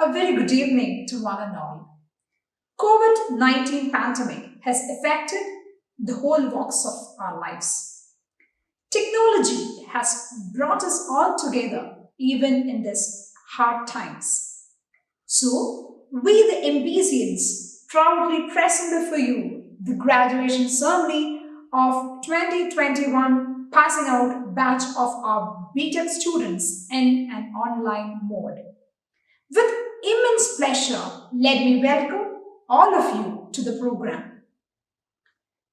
A very good evening to one and all. COVID-19 pandemic has affected the whole walks of our lives. Technology has brought us all together even in these hard times. So, we the Ambitians proudly present before you the graduation ceremony of 2021 passing out batch of our B.Tech students in an online mode. With immense pleasure, let me welcome all of you to the program.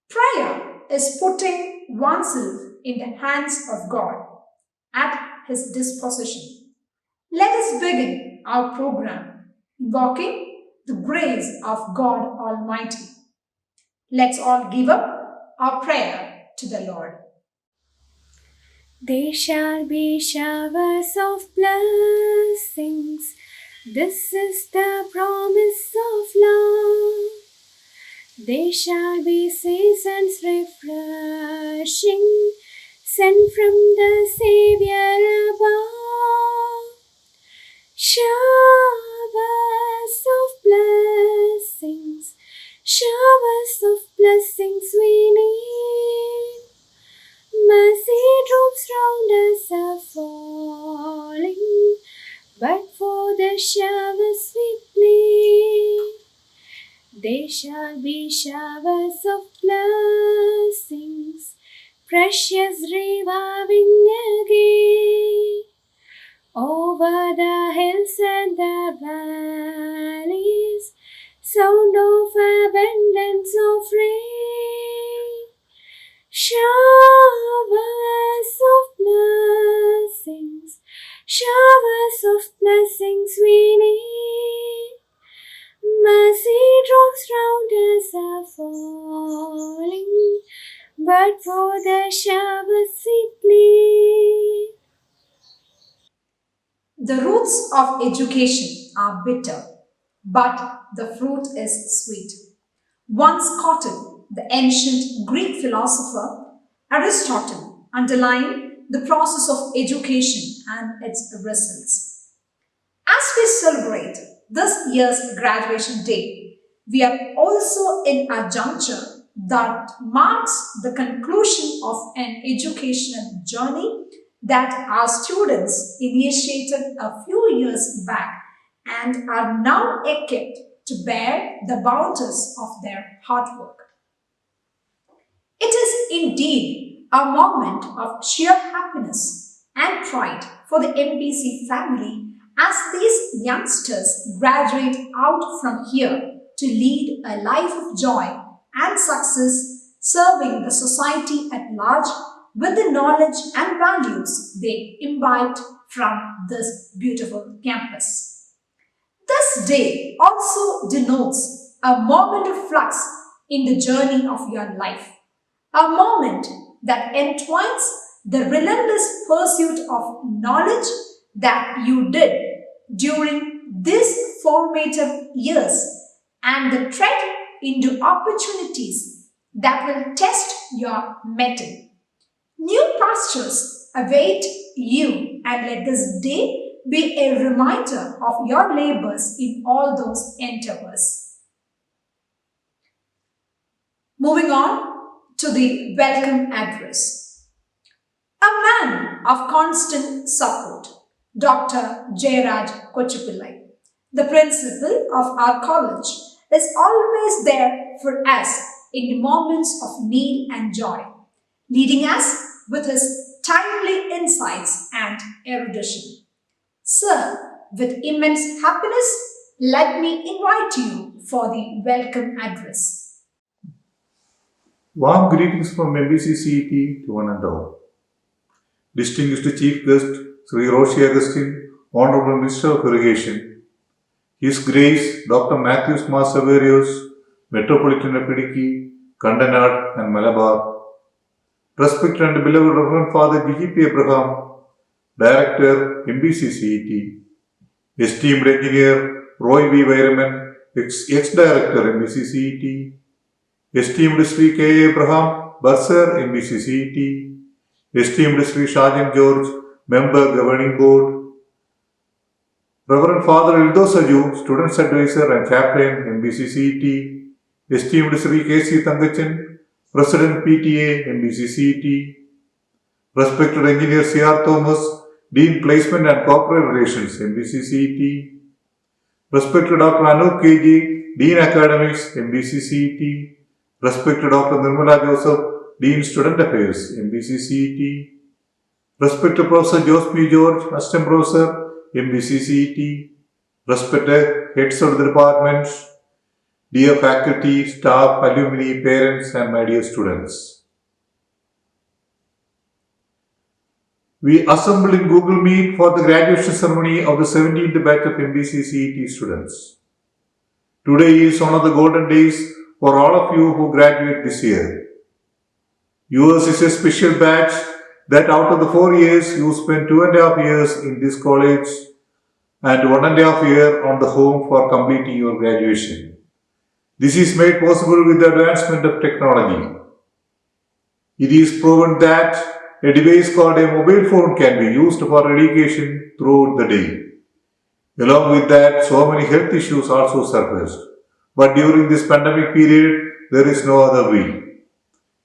Prayer is putting oneself in the hands of God at His disposition. Let us begin our program invoking the grace of God Almighty. Let's all give up our prayer to the Lord. There shall be showers of blessings. This is the promise of love. There shall be seasons refreshing, sent from the Savior above. Showers of blessings we need. Mercy drops round us are falling, but for the showers we plead. There shall be showers of blessings, precious reviving again, over the hills and the valleys, sound of abundance of rain. Showers of blessings we need. Mercy drops round us are falling, but for the showers we plead. The roots of education are bitter, but the fruit is sweet. Once quoted the ancient Greek philosopher Aristotle underlying the process of education and its results. As we celebrate this year's graduation day, we are also in a juncture that marks the conclusion of an educational journey that our students initiated a few years back and are now equipped to bear the bounties of their hard work. It is indeed a moment of sheer happiness and pride for the MPC family as these youngsters graduate out from here to lead a life of joy and success, serving the society at large with the knowledge and values they imbibed from this beautiful campus. This day also denotes a moment of flux in the journey of your life, a moment that entwines the relentless pursuit of knowledge that you did during these formative years and the tread into opportunities that will test your mettle. New pastures await you, and let this day be a reminder of your labors in all those endeavors. Moving on to the welcome address. A man of constant support, Dr. Jairaj Kochupillai, the principal of our college, is always there for us in the moments of need and joy, leading us with his timely insights and erudition. Sir, with immense happiness, let me invite you for the welcome address. Warm greetings from MBCCET to one and all. Distinguished Chief Guest Sri Roshi Agustin, Honorable Minister of Irrigation, His Grace Dr. Matthews Baselios, Metropolitan of Idukki, Kandanad and Malabar, Respected and beloved Reverend Father G.P. Abraham, Director MBCCET, Esteemed Engineer Roy V. Vairaman, Ex-Director MBCCET, Esteemed Sri K. Abraham, Bursar MBCCET, Esteemed Sri Sergeant George, Member Governing Board, Reverend Father Ildo Saju, Students Advisor and Chaplain, MBCCET, esteemed Sri K.C. Thangachan, President PTA, MBCCET, respected Engineer C.R. Thomas, Dean Placement and Corporate Relations, MBCCET, respected Dr. Anup KG, Dean Academics, MBCCET, respected Dr. Nirmala Joseph, Dean Student Affairs, MBCCET, respected Professor Jose P. George, Assistant Professor, MBCCET, respected heads of the departments, dear faculty, staff, alumni, parents, and my dear students. We assembled in Google Meet for the graduation ceremony of the 17th batch of MBCCET students. Today is one of the golden days for all of you who graduate this year. Yours is a special batch that out of the 4 years you spent 2.5 years in this college and 1.5 year on the home for completing your graduation. This is made possible with the advancement of technology. It is proven that a device called a mobile phone can be used for education throughout the day. Along with that, so many health issues also surfaced. But during this pandemic period, there is no other way.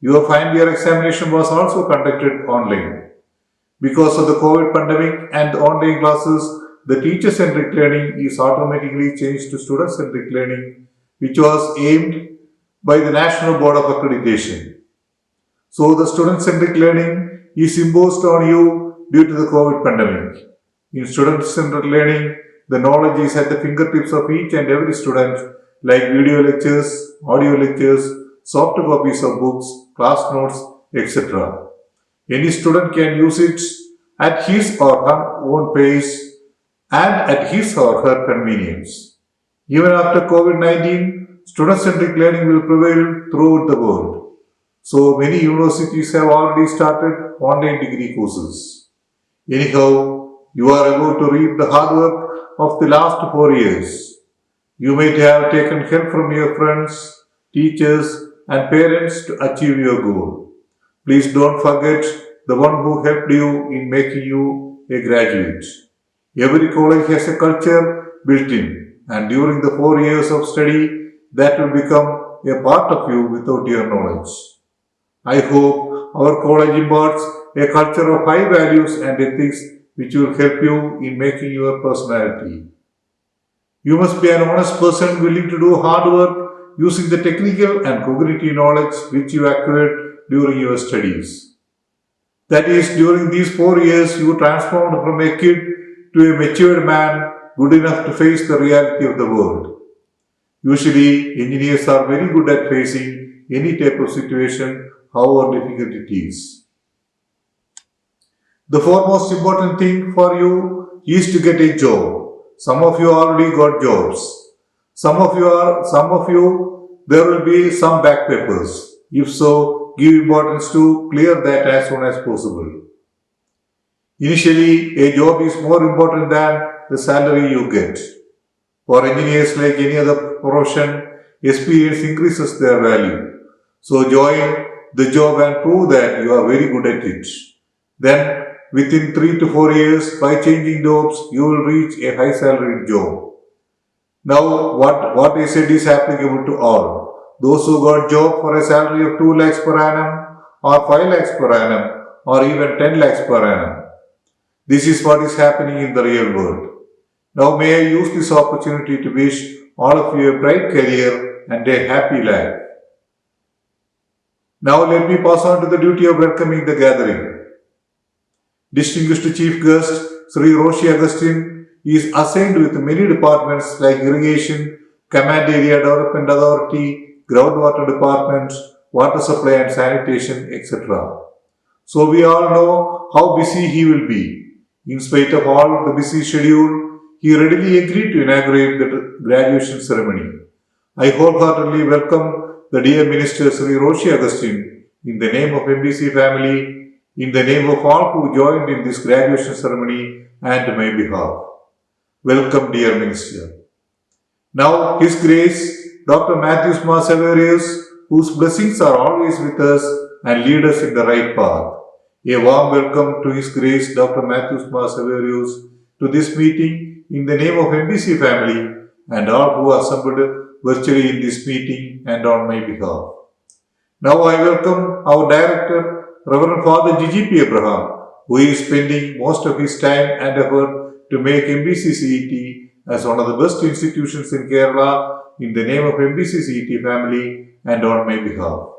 Your final year examination was also conducted online. Because of the COVID pandemic and the online classes, the teacher-centric learning is automatically changed to student-centric learning, which was aimed by the National Board of Accreditation. So the student-centric learning is imposed on you due to the COVID pandemic. In student-centered learning, the knowledge is at the fingertips of each and every student, like video lectures, audio lectures, soft copies of books, class notes, etc. Any student can use it at his or her own pace and at his or her convenience. Even after COVID-19, student-centric learning will prevail throughout the world. So many universities have already started online degree courses. Anyhow, you are about to reap the hard work of the last 4 years. You might have taken help from your friends, teachers, and parents to achieve your goal. Please don't forget the one who helped you in making you a graduate. Every college has a culture built in, and during the 4 years of study, that will become a part of you without your knowledge. I hope our college imparts a culture of high values and ethics which will help you in making your personality. You must be an honest person willing to do hard work using the technical and cognitive knowledge which you acquired during your studies. That is, during these 4 years, you transformed from a kid to a matured man good enough to face the reality of the world. Usually, engineers are very good at facing any type of situation, however difficult it is. The foremost important thing for you is to get a job. Some of you already got jobs. Some of you, there will be some back papers. If so, give importance to clear that as soon as possible. Initially, a job is more important than the salary you get. For engineers, like any other profession, experience increases their value. So join the job and prove that you are very good at it. Then, within 3 to 4 years, by changing jobs, you will reach a high salaried job. Now, what I said is applicable to all. Those who got job for a salary of 2 lakhs per annum, or 5 lakhs per annum, or even 10 lakhs per annum. This is what is happening in the real world. Now, may I use this opportunity to wish all of you a bright career and a happy life. Now, let me pass on to the duty of welcoming the gathering. Distinguished Chief Guest Sri Roshi Agustin is assigned with many departments like Irrigation, Command Area Development Authority, Groundwater Department, Water Supply and Sanitation, etc. So we all know how busy he will be. In spite of all the busy schedule, he readily agreed to inaugurate the graduation ceremony. I wholeheartedly welcome the dear Minister Sri Roshi Agustin in the name of MBC family, in the name of all who joined in this graduation ceremony and my behalf. Welcome, dear Minister. Now, His Grace, Dr. Matthews Baselios, whose blessings are always with us and lead us in the right path. A warm welcome to His Grace, Dr. Matthews Baselios, to this meeting in the name of MBC family and all who are assembled virtually in this meeting and on my behalf. Now I welcome our director, Reverend Father G.G.P. Abraham, who is spending most of his time and effort to make MBC CET as one of the best institutions in Kerala in the name of MBC CET family and on my behalf.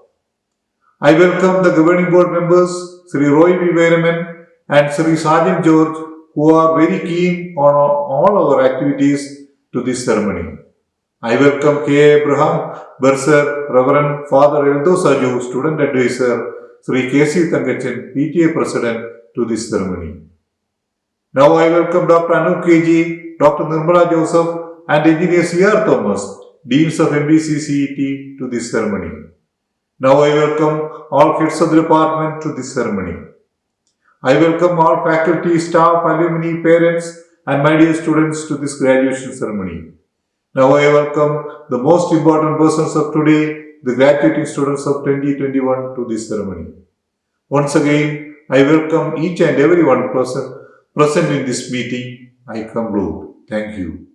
I welcome the governing board members, Sri Roy V. Veeraman and Sri Sergeant George, who are very keen on all our activities to this ceremony. I welcome K. Abraham, Bursar, Reverend Father Eldo Saju, Student Advisor, Sri K.C. Tangachan, PTA President to this ceremony. Now I welcome Dr. Anup K.G., Dr. Nirmala Joseph and Engineer C.R. Thomas, Deans of MBC CET to this ceremony. Now I welcome all heads of the department to this ceremony. I welcome all faculty, staff, alumni, parents and my dear students to this graduation ceremony. Now I welcome the most important persons of today, the graduating students of 2021 to this ceremony. Once again, I welcome each and every one present in this meeting. I conclude. Thank you.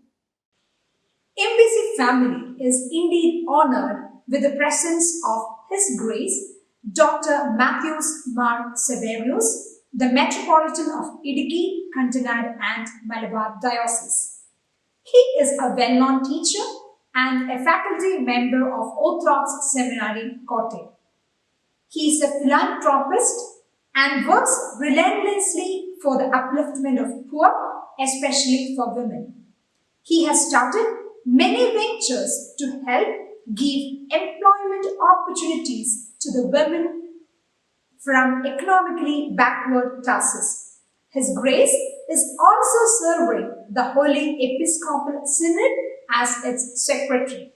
MBC family is indeed honored with the presence of His Grace, Dr. Matthews Mar Severius, the Metropolitan of Idiki, Kantanad and Malabar Diocese. He is a well-known teacher and a faculty member of Orthodox Seminary, Kotte. He is a philanthropist and works relentlessly for the upliftment of poor, especially for women. He has started many ventures to help give employment opportunities to the women from economically backward classes. His Grace is also serving the Holy Episcopal Synod as its secretary.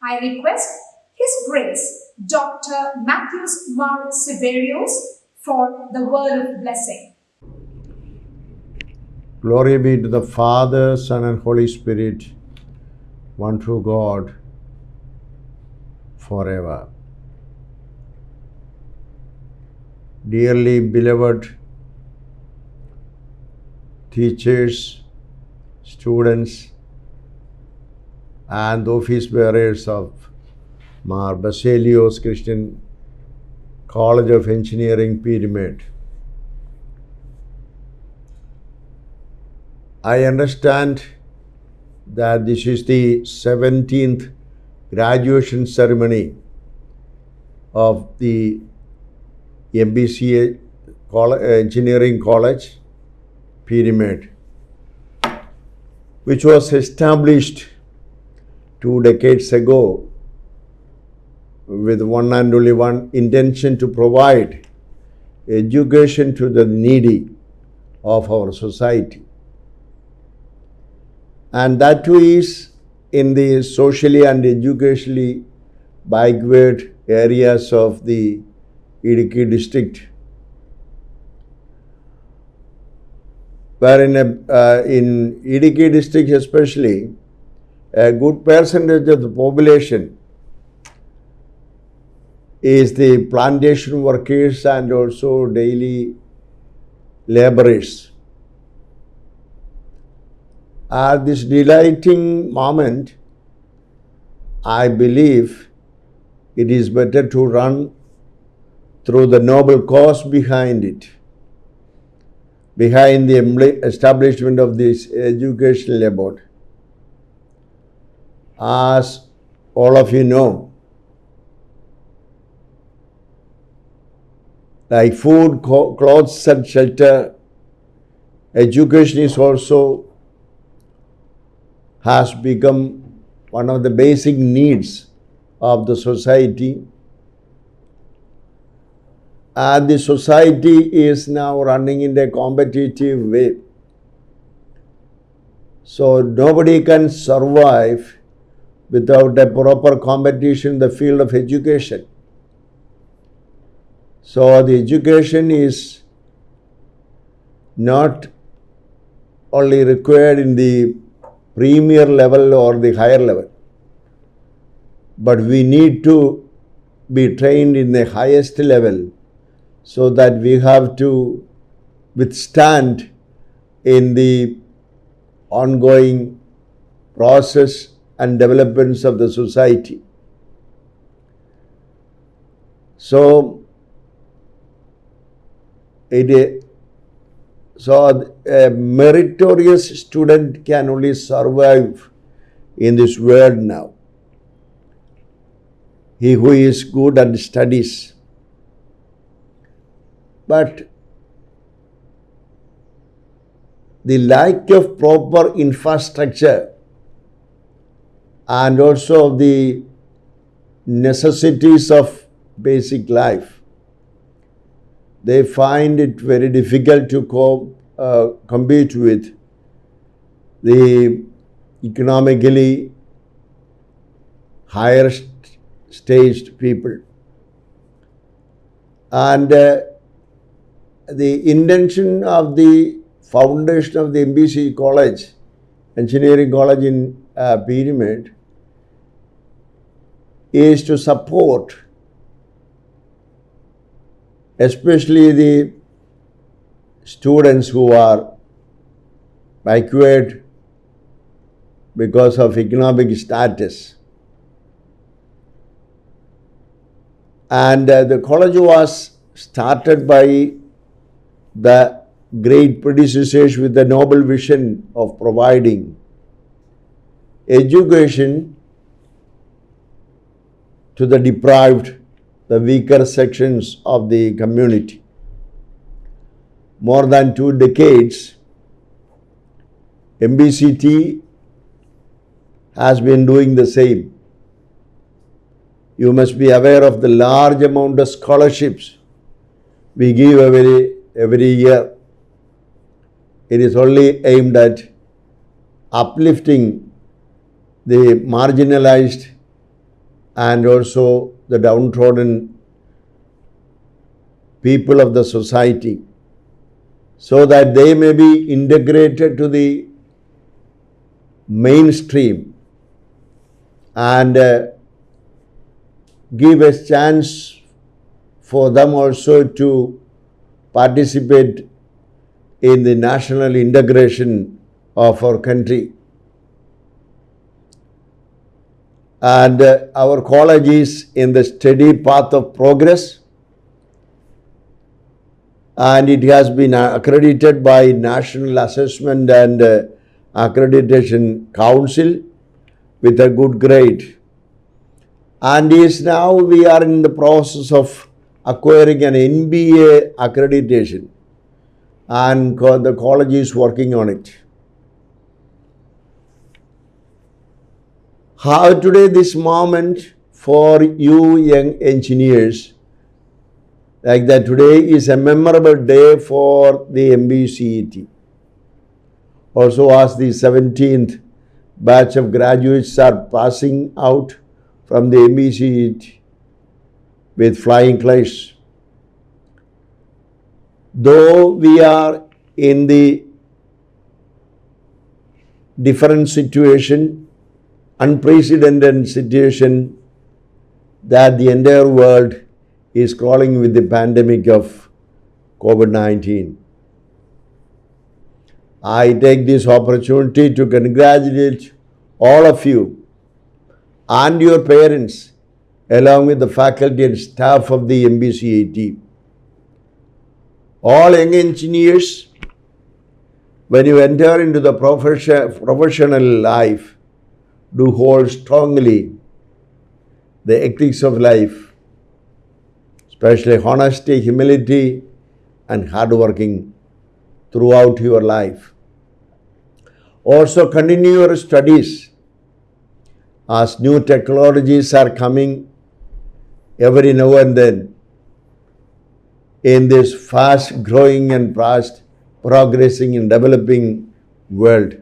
I request His Grace, Dr. Matthews Mar Severius, for the word of blessing. Glory be to the Father, Son, and Holy Spirit, one true God, forever. Dearly beloved teachers, students, and office bearers of Mar Baselios Christian College of Engineering, Peermade. I understand that this is the 17th graduation ceremony of the MBCA Engineering College, Peermade, which was established 2 decades ago with one and only one intention to provide education to the needy of our society. And that too is in the socially and educationally backward areas of the Idiki district, where in Idiki district especially, a good percentage of the population is the plantation workers and also daily laborers. At this delighting moment, I believe it is better to run through the noble cause behind it, behind the establishment of this educational board. As all of you know, like food, clothes and shelter, education is also has become one of the basic needs of the society. And the society is now running in a competitive way. So nobody can survive without a proper competition in the field of education. So the education is not only required in the premier level or the higher level, but we need to be trained in the highest level so that we have to withstand in the ongoing process and developments of the society. So, a meritorious student can only survive in this world now. He who is good and studies. But the lack of proper infrastructure and also the necessities of basic life, they find it very difficult to compete with the economically higher staged people. And the intention of the foundation of the MBC College, Engineering College in Peermade, is to support especially the students who are backward because of economic status. And the college was started by the great predecessors with the noble vision of providing education to the deprived, the weaker sections of the community. More than 2 decades, MBCT has been doing the same. You must be aware of the large amount of scholarships we give every year. It is only aimed at uplifting the marginalized and also the downtrodden people of the society, so that they may be integrated to the mainstream and give a chance for them also to participate in the national integration of our country. And our college is in the steady path of progress, and it has been accredited by National Assessment and Accreditation Council with a good grade. And we are in the process of acquiring an NBA accreditation, and the college is working on it. How today this moment for you young engineers, like that today is a memorable day for the MBCET. Also, as the 17th batch of graduates are passing out from the MBCET with flying colors. Though we are in the different situation, unprecedented situation that the entire world is crawling with the pandemic of COVID-19. I take this opportunity to congratulate all of you and your parents along with the faculty and staff of the MBCET. All young engineers, when you enter into the professional life, do hold strongly the ethics of life, especially honesty, humility, and hard working throughout your life. Also continue your studies as new technologies are coming every now and then in this fast growing and fast progressing and developing world.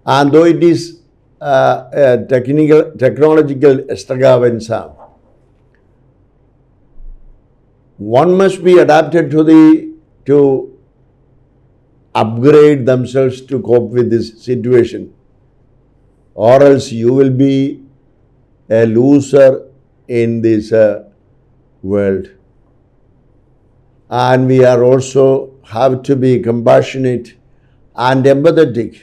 And though it is a technological extravaganza, one must be adapted to upgrade themselves to cope with this situation, or else you will be a loser in this world. And we are also have to be compassionate and empathetic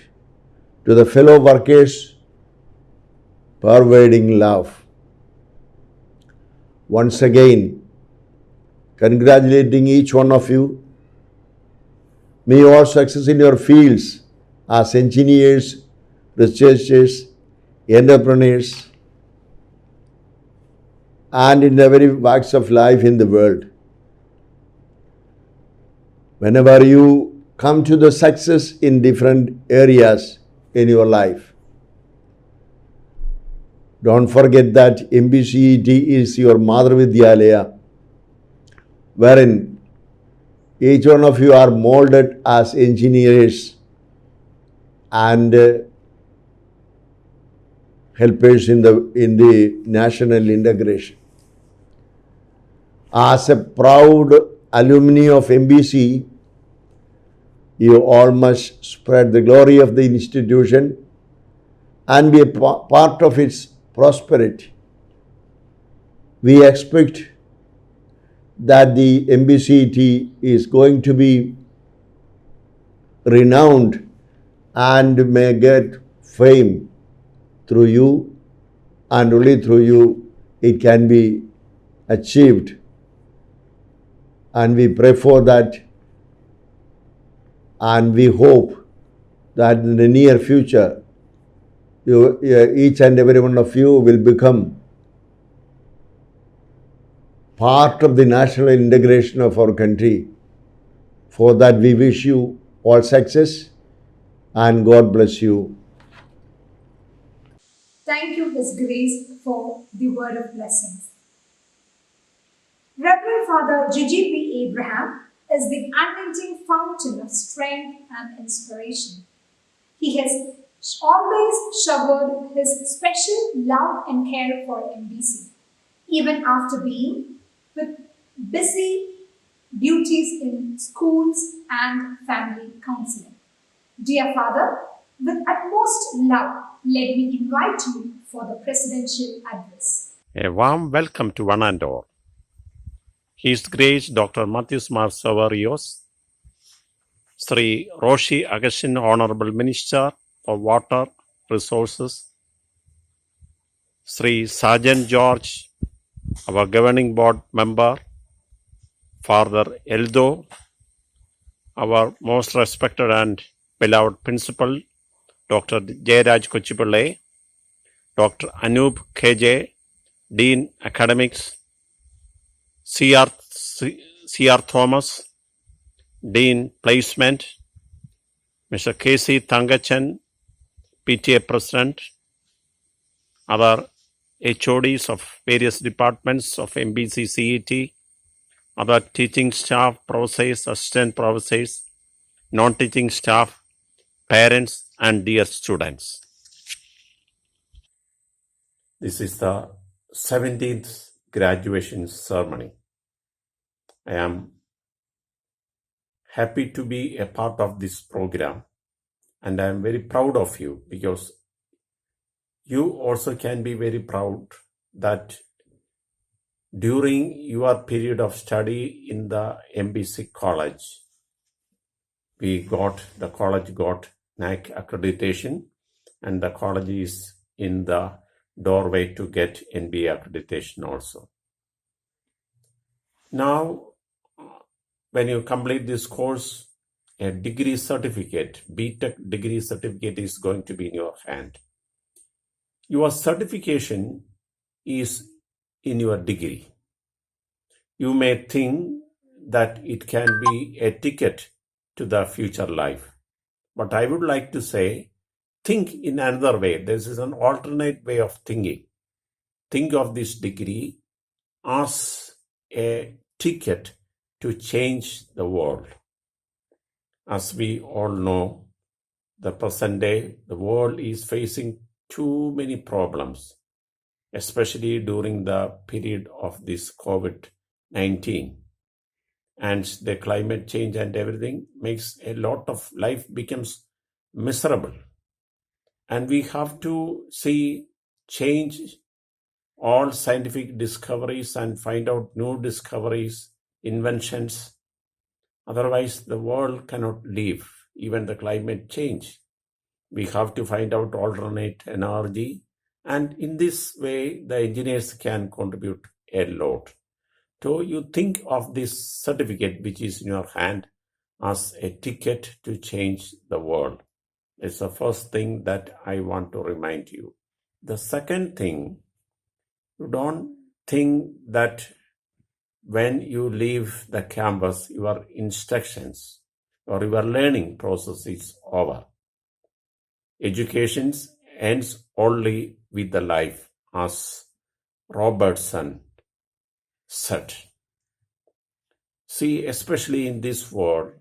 to the fellow workers, pervading love. Once again, congratulating each one of you. May all success in your fields as engineers, researchers, entrepreneurs, and in every walks of life in the world. Whenever you come to the success in different areas in your life, don't forget that MBCET is your Mother Vidyalaya, wherein each one of you are molded as engineers and helpers in the national integration. As a proud alumni of MBC, you all must spread the glory of the institution and be a part of its prosperity. We expect that the MBCET is going to be renowned and may get fame through you, and only through you it can be achieved. And we pray for that, and we hope that in the near future each and every one of you will become part of the national integration of our country. For that we wish you all success, and God bless you. Thank you, His Grace, for the word of blessings. Reverend Father G.G.P. Abraham is the unending fountain of strength and inspiration. He has always showered his special love and care for MBC, even after being with busy duties in schools and family counseling. Dear Father, with utmost love, let me invite you for the presidential address. A warm welcome to one and all. His Grace Dr. Matthias Mar Savarios, Sri Roshi Augustine Honorable Minister for Water Resources, Sri Sergeant George, our Governing Board member, Father Eldo, our most respected and beloved Principal, Dr. Jayaraj Kochipillai, Dr. Anup KJ, Dean Academics, C.R. Thomas, Dean Placement, Mr. K.C. Thangachan, PTA President, other HODs of various departments of MBC CET, other teaching staff, professors, assistant professors, non-teaching staff, parents, and dear students. This is the 17th graduation ceremony. I am happy to be a part of this program, and I am very proud of you, because you also can be very proud that during your period of study in the MBC college, the college got NAC accreditation, and the college is in the doorway to get NBA accreditation also. Now, when you complete this course, a degree certificate, B.Tech degree certificate is going to be in your hand. Your certification is in your degree. You may think that it can be a ticket to the future life. But I would like to say, think in another way. This is an alternate way of thinking. Think of this degree as a ticket to change the world. As we all know, the present day, the world is facing too many problems, especially during the period of this COVID-19. And the climate change and everything makes a lot of life becomes miserable. And we have to see change all scientific discoveries and find out new discoveries, inventions. Otherwise, the world cannot live. even the climate change. We have to find out alternate energy, and in this way, the engineers can contribute a lot. So you think of this certificate which is in your hand as a ticket to change the world. It's the first thing that I want to remind you. The second thing, you don't think that when you leave the campus, your instructions or your learning process is over. Education ends only with the life, as Robertson said. See, especially in this world,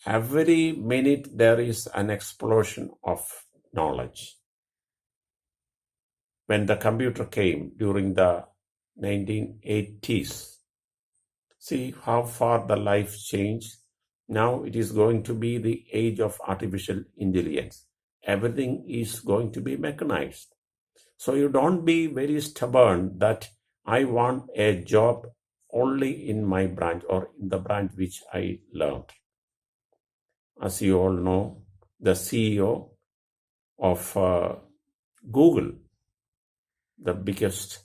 every minute there is an explosion of knowledge. When the computer came during the 1980s, see how far the life changed. Now it is going to be the age of artificial intelligence. Everything is going to be mechanized. So you don't be very stubborn that I want a job only in my branch or in the branch which I learned. As you all know, the CEO of Google, the biggest,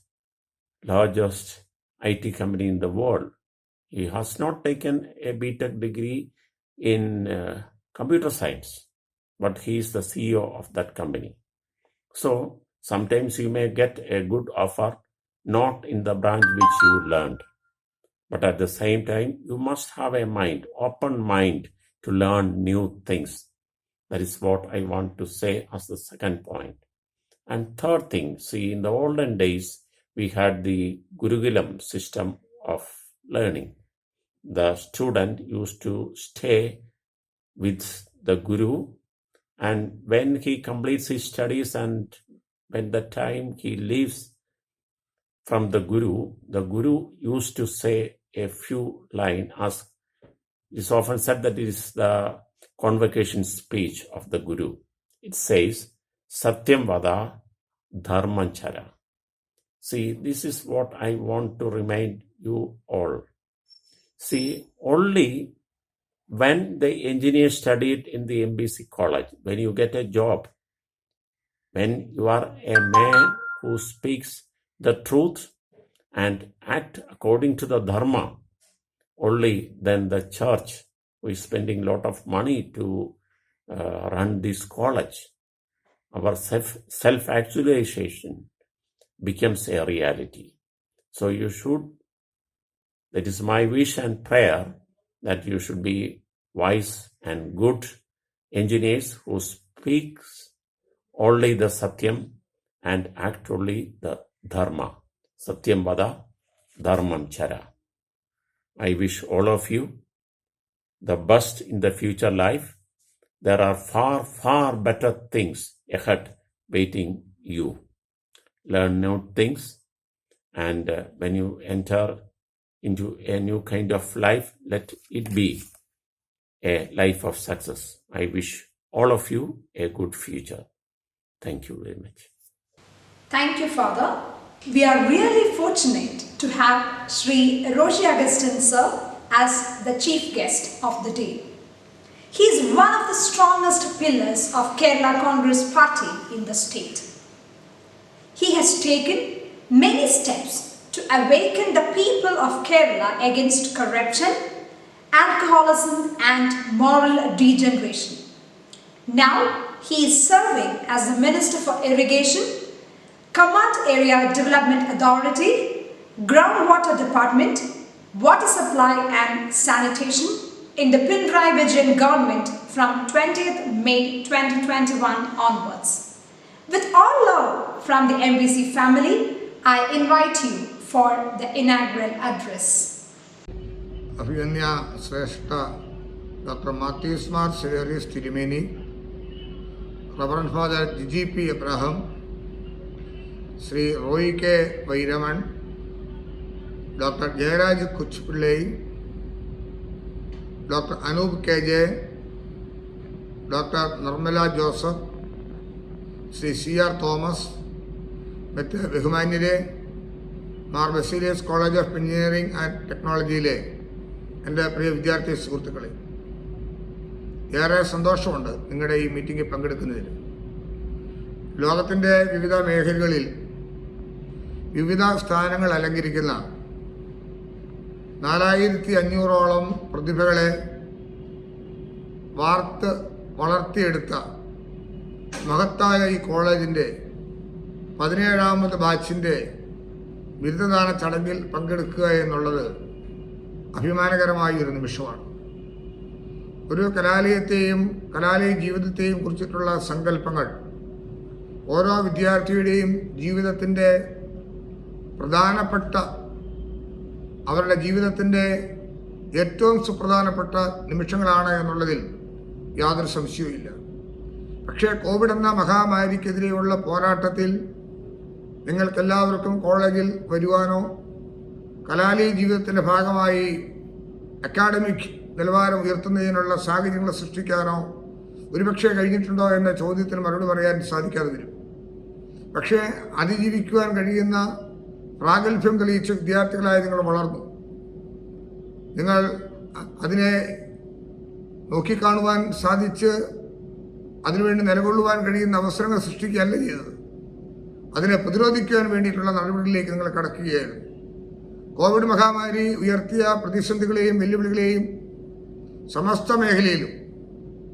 largest IT company in the world, he has not taken a B.Tech degree in computer science, but he is the CEO of that company. So sometimes you may get a good offer not in the branch which you learned, but at the same time, you must have a mind, open mind to learn new things. That is what I want to say as the second point. And third thing, see, in the olden days, we had the Gurukulam system of learning. The student used to stay with the Guru, and when he completes his studies and when the time he leaves from the Guru used to say a few lines, as it is often said that it is the convocation speech of the Guru. It says, Satyam Vada Dharman Chara. See, this is what I want to remind you all. See, only when the engineer studied in the MBC college, when you get a job, when you are a man who speaks the truth and act according to the dharma, only then the church, who is spending a lot of money to run this college, our self-actualization becomes a reality. So you should, that is my wish and prayer, that you should be wise and good engineers who speaks only the Satyam and act only the Dharma. Satyam Vada Dharmam Chara. I wish all of you the best in the future life. There are far, far better things ahead waiting you. Learn new things, and when you enter into a new kind of life, let it be a life of success. I wish all of you a good future. Thank you very much. Thank you, Father. We are really fortunate to have Sri Roshi Augustine Sir as the chief guest of the day. He is one of the strongest pillars of Kerala Congress Party in the state. He has taken many steps to awaken the people of Kerala against corruption, alcoholism and moral degeneration. Now he is serving as the Minister for Irrigation, Command Area Development Authority, Groundwater Department, Water Supply and Sanitation in the Pinarayi Vijayan government from 20th May 2021 onwards. With all love from the MBC family, I invite you for the inaugural address. Abhiganya Sreshta Dr. Matthews Mar Severus Tirimeni, Reverend Father GGP Abraham, Sri Roy K. Vairaman, Dr. Jayaraj Kuchpillai, Dr. Anup KJ, Dr. Nirmala Joseph, Sri C.R. Thomas, മറ്റ് ബഹുമാന്യരെ Mar Baselios college of engineering and ടെക്നോളജിയിലെ എൻ്റെ പ്രിയ വിദ്യാർത്ഥി സുഹൃത്തുക്കളെ, ഏറെ സന്തോഷമുണ്ട് നിങ്ങളുടെ ഈ മീറ്റിങ്ങിൽ പങ്കെടുക്കുന്നതിന്. ലോകത്തിൻ്റെ വിവിധ മേഖലകളിൽ വിവിധ സ്ഥാനങ്ങൾ അലങ്കരിക്കുന്ന 4500ഓളം പ്രതിഭകളെ വളർത്തിയെടുത്ത മഹത്തായ ഈ കോളേജിൻ്റെ 17ാമത് ബാച്ചിൻ്റെ ബിരുദദാന ചടങ്ങിൽ പങ്കെടുക്കുക എന്നുള്ളത് അഭിമാനകരമായ ഒരു നിമിഷമാണ്. ഒരു കലാലയ ജീവിതത്തെയും കുറിച്ചിട്ടുള്ള സങ്കല്പങ്ങൾ ഓരോ വിദ്യാർത്ഥിയുടെയും ജീവിതത്തിൻ്റെ അവരുടെ ജീവിതത്തിൻ്റെ ഏറ്റവും സുപ്രധാനപ്പെട്ട നിമിഷങ്ങളാണ് എന്നുള്ളതിൽ യാതൊരു സംശയവുമില്ല. പക്ഷേ കോവിഡ് എന്ന മഹാമാരിക്കെതിരെയുള്ള പോരാട്ടത്തിൽ നിങ്ങൾക്കെല്ലാവർക്കും കോളേജിൽ വരുവാനോ കലാലയ ജീവിതത്തിൻ്റെ ഭാഗമായി അക്കാഡമിക് നിലവാരം ഉയർത്തുന്നതിനുള്ള സാഹചര്യങ്ങൾ സൃഷ്ടിക്കാനോ ഒരുപക്ഷെ കഴിഞ്ഞിട്ടുണ്ടോ എന്ന ചോദ്യത്തിന് മറുപടി പറയാൻ സാധിക്കാതെ വരും. പക്ഷേ അതിജീവിക്കുവാൻ കഴിയുന്ന പ്രാഗൽഭ്യം തെളിയിച്ച വിദ്യാർത്ഥികളായി നിങ്ങൾ വളർന്നു. നിങ്ങൾ അതിനെ നോക്കിക്കാണുവാൻ സാധിച്ച് അതിനുവേണ്ടി നിലകൊള്ളുവാൻ കഴിയുന്ന അവസരങ്ങൾ സൃഷ്ടിക്കുകയല്ല ചെയ്തത്, അതിനെ പ്രതിരോധിക്കുവാൻ വേണ്ടിയിട്ടുള്ള നടപടികളിലേക്ക് നിങ്ങൾ കടക്കുകയായിരുന്നു. കോവിഡ് മഹാമാരി ഉയർത്തിയ പ്രതിസന്ധികളെയും വെല്ലുവിളികളെയും സമസ്ത മേഖലയിലും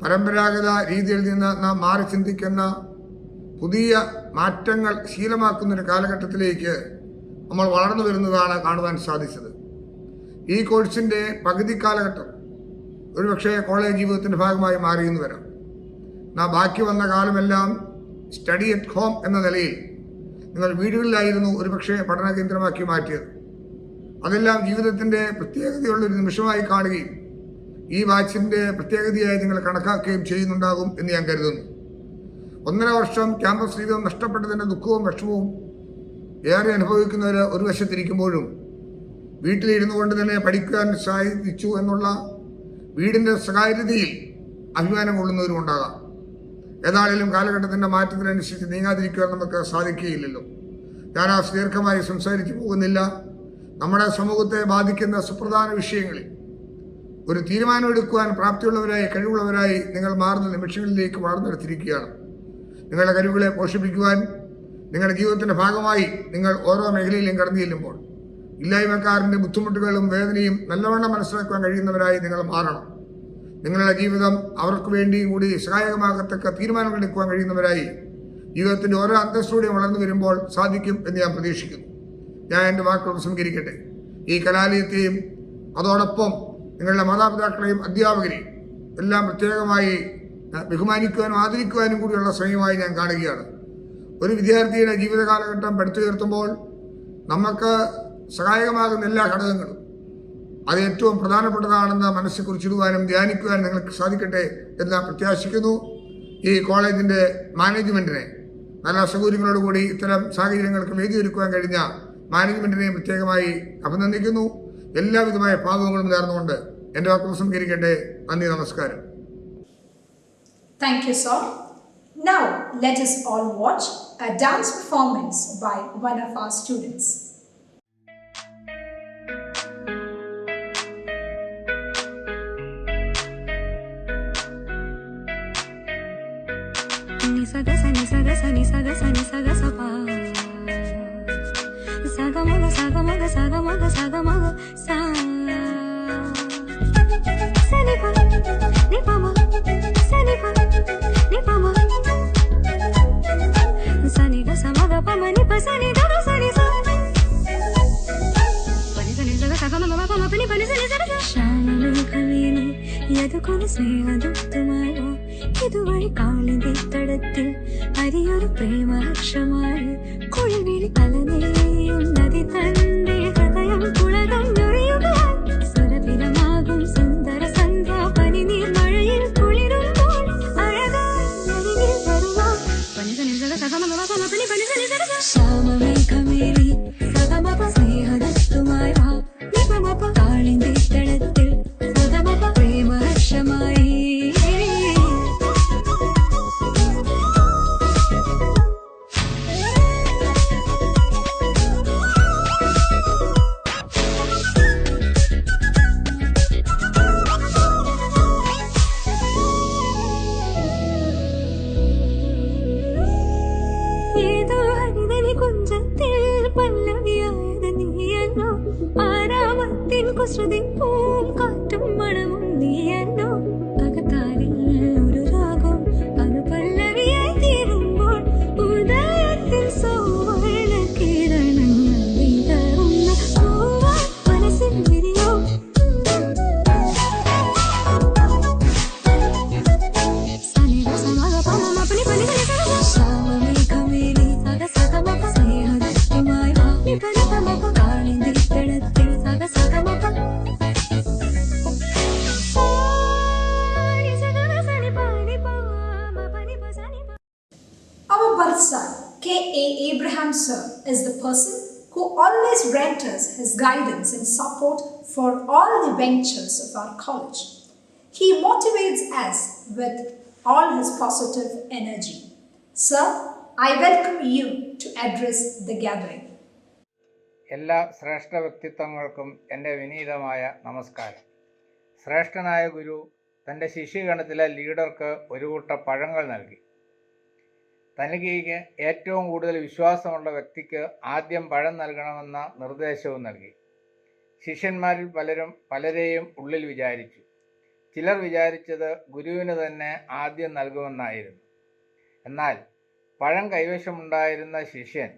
പരമ്പരാഗത രീതിയിൽ നിന്ന് നാം മാറി ചിന്തിക്കുന്ന പുതിയ മാറ്റങ്ങൾ ശീലമാക്കുന്നൊരു കാലഘട്ടത്തിലേക്ക് നമ്മൾ വളർന്നു വരുന്നതാണ് കാണുവാൻ സാധിച്ചത്. ഈ കോഴ്സിൻ്റെ പകുതി കാലഘട്ടം ഒരുപക്ഷെ കോളേജ് ജീവിതത്തിൻ്റെ ഭാഗമായി മാറിയെന്ന് വരാം. ബാക്കി വന്ന കാലമെല്ലാം സ്റ്റഡി അറ്റ് ഹോം എന്ന നിലയിൽ നിങ്ങൾ വീടുകളിലായിരുന്നു ഒരുപക്ഷെ പഠന കേന്ദ്രമാക്കി മാറ്റിയത്. അതെല്ലാം ജീവിതത്തിൻ്റെ പ്രത്യേകതയുള്ളൊരു നിമിഷമായി കാണുകയും ഈ ബാച്ചിൻ്റെ പ്രത്യേകതയായി നിങ്ങൾ കണക്കാക്കുകയും ചെയ്യുന്നുണ്ടാകും എന്ന് ഞാൻ കരുതുന്നു. 1.5 വർഷം ക്യാമ്പസ് ജീവിതം നഷ്ടപ്പെട്ടതിൻ്റെ ദുഃഖവും വിഷമവും ഏറെ അനുഭവിക്കുന്നവർ ഒരു വശത്തിരിക്കുമ്പോഴും വീട്ടിലിരുന്നു കൊണ്ട് തന്നെ പഠിക്കാൻ സാധിച്ചു എന്നുള്ള വീടിൻ്റെ സ്വകാര്യതയിൽ അഭിമാനം കൊള്ളുന്നവരും ഉണ്ടാകാം. ഏതായാലും കാലഘട്ടത്തിൻ്റെ മാറ്റത്തിനനുസരിച്ച് നീങ്ങാതിരിക്കുവാൻ നമുക്ക് സാധിക്കുകയില്ലല്ലോ. ഞാൻ ദീർഘമായി സംസാരിച്ചു പോകുന്നില്ല. നമ്മുടെ സമൂഹത്തെ ബാധിക്കുന്ന സുപ്രധാന വിഷയങ്ങളിൽ ഒരു തീരുമാനമെടുക്കുവാൻ പ്രാപ്തിയുള്ളവരായി കഴിവുള്ളവരായി നിങ്ങൾ മാറുന്ന നിമിഷങ്ങളിലേക്ക് വളർന്നെടുത്തിരിക്കുകയാണ്. നിങ്ങളുടെ കഴിവുകളെ പോഷിപ്പിക്കുവാൻ നിങ്ങളുടെ ജീവിതത്തിൻ്റെ ഭാഗമായി നിങ്ങൾ ഓരോ മേഖലയിലും കടന്നു ചെല്ലുമ്പോൾ ഇല്ലായ്മക്കാരൻ്റെ ബുദ്ധിമുട്ടുകളും വേദനയും നല്ലവണ്ണം മനസ്സിലാക്കാൻ കഴിയുന്നവരായി നിങ്ങൾ മാറണം. നിങ്ങളുടെ ജീവിതം അവർക്ക് വേണ്ടിയും കൂടി സഹായകമാകത്തക്ക തീരുമാനങ്ങൾ എടുക്കുവാൻ കഴിയുന്നവരായി ജീവിതത്തിൻ്റെ ഓരോ അന്തസ്സൂടെയും വളർന്നു വരുമ്പോൾ സാധിക്കും എന്ന് ഞാൻ പ്രതീക്ഷിക്കുന്നു. ഞാൻ എൻ്റെ വാക്കുകൾ ഉപസംഹരിക്കട്ടെ. ഈ കലാലയത്തെയും അതോടൊപ്പം നിങ്ങളുടെ മാതാപിതാക്കളെയും അധ്യാപകരെയും എല്ലാം പ്രത്യേകമായി ബഹുമാനിക്കുവാനും ആദരിക്കുവാനും കൂടിയുള്ള സമയമായി ഞാൻ കാണുകയാണ്. ഒരു വിദ്യാർത്ഥിയുടെ ജീവിത കാലഘട്ടം പടുത്തുയർത്തുമ്പോൾ നമുക്ക് സഹായകമാകുന്ന എല്ലാ ഘടകങ്ങളും അത് ഏറ്റവും പ്രധാനപ്പെട്ടതാണെന്ന് മനസ്സിൽ കുറിച്ചിടുവാനും ധ്യാനിക്കുവാനും നിങ്ങൾക്ക് സാധിക്കട്ടെ എന്ന് പ്രത്യാശിക്കുന്നു. ഈ കോളേജിൻ്റെ മാനേജ്മെൻറ്റിനെ നല്ല സൗകര്യങ്ങളോടുകൂടി ഇത്തരം സാഹചര്യങ്ങൾക്ക് വേദിയൊരുക്കുവാൻ കഴിഞ്ഞ മാനേജ്മെൻറ്റിനെയും പ്രത്യേകമായി അഭിനന്ദിക്കുന്നു. എല്ലാവിധമായ ഭാവങ്ങളും നേർന്നുകൊണ്ട് എൻ്റെ വാക്കുകൾ ഉപസംഹരിക്കട്ടെ. നന്ദി, നമസ്കാരം. Thank you, sir. Now, let us all watch a dance performance by one of our students. Saga sa ni saga sa ni saga sa ni saga sa pa saga maga saga maga saga maga saga maga sa ni pa ma sa ni pa ma sa ni ga sa maga pa ma ni pa sa ni ga sa ni sa pa ni saga saga ma ma pa ma pa ni sa ni saga Shalu കവിനെ യതുകൊല സ്നേഹദുത്തുമായ ഇതുവഴി കാളിന്റെ തടത്തിൽ അരിയൊരു പ്രേമാക്ഷമായി കുഴിവിളി കലനെയും നദി തന്റെ ഹൃദയം കുളകം ഞൊറിയുകയാൽ സുരഭിരമാകും സുന്ദര സന്ധ്യ പനിനീർ മഴയിൽ കുളിരുമ്പോൾ അഴകായി അരികിൽ വരുമോ ശ്യാമമേഘമേറി സഗമപ സ്നേഹദത്തുമായി കാളിന്റെ തടത്തിൽ സഗമപ പ്രേമഹർഷമായി ശ്രുതിപ്പൂം കാറ്റും മണമും നീയല്ലോ അകത്താരിൽ ഒരു രാഗം അനുപല്ലവിയായി തീരുമ്പോൾ ഉദയത്തിൽ സൗവർണ കിരണങ്ങൾ വിതറുന്ന പൂവായി മനസ്സിൽ വിരിയോ Our birth son, K.A. Abraham sir, is the person who always renders his guidance and support for all the ventures of our college. He motivates us with all his positive energy. Sir, I welcome you to address the gathering. എല്ലാ ശ്രേഷ്ഠ വ്യക്തിത്വങ്ങൾക്കും എൻ്റെ വിനീതമായ നമസ്കാരം. ശ്രേഷ്ഠനായ ഗുരു തൻ്റെ ശിഷ്യഗണത്തിലെ ലീഡർക്ക് ഒരു കൂട്ട പഴങ്ങൾ നൽകി. തനിക്ക് ഏറ്റവും കൂടുതൽ വിശ്വാസമുള്ള വ്യക്തിക്ക് ആദ്യം പഴം നൽകണമെന്ന നിർദ്ദേശവും നൽകി. ശിഷ്യന്മാരിൽ പലരെയും ഉള്ളിൽ വിചാരിച്ചു. ചിലർ വിചാരിച്ചത് ഗുരുവിന് തന്നെ ആദ്യം നൽകുമെന്നായിരുന്നു. എന്നാൽ പഴം കൈവശമുണ്ടായിരുന്ന ശിഷ്യൻ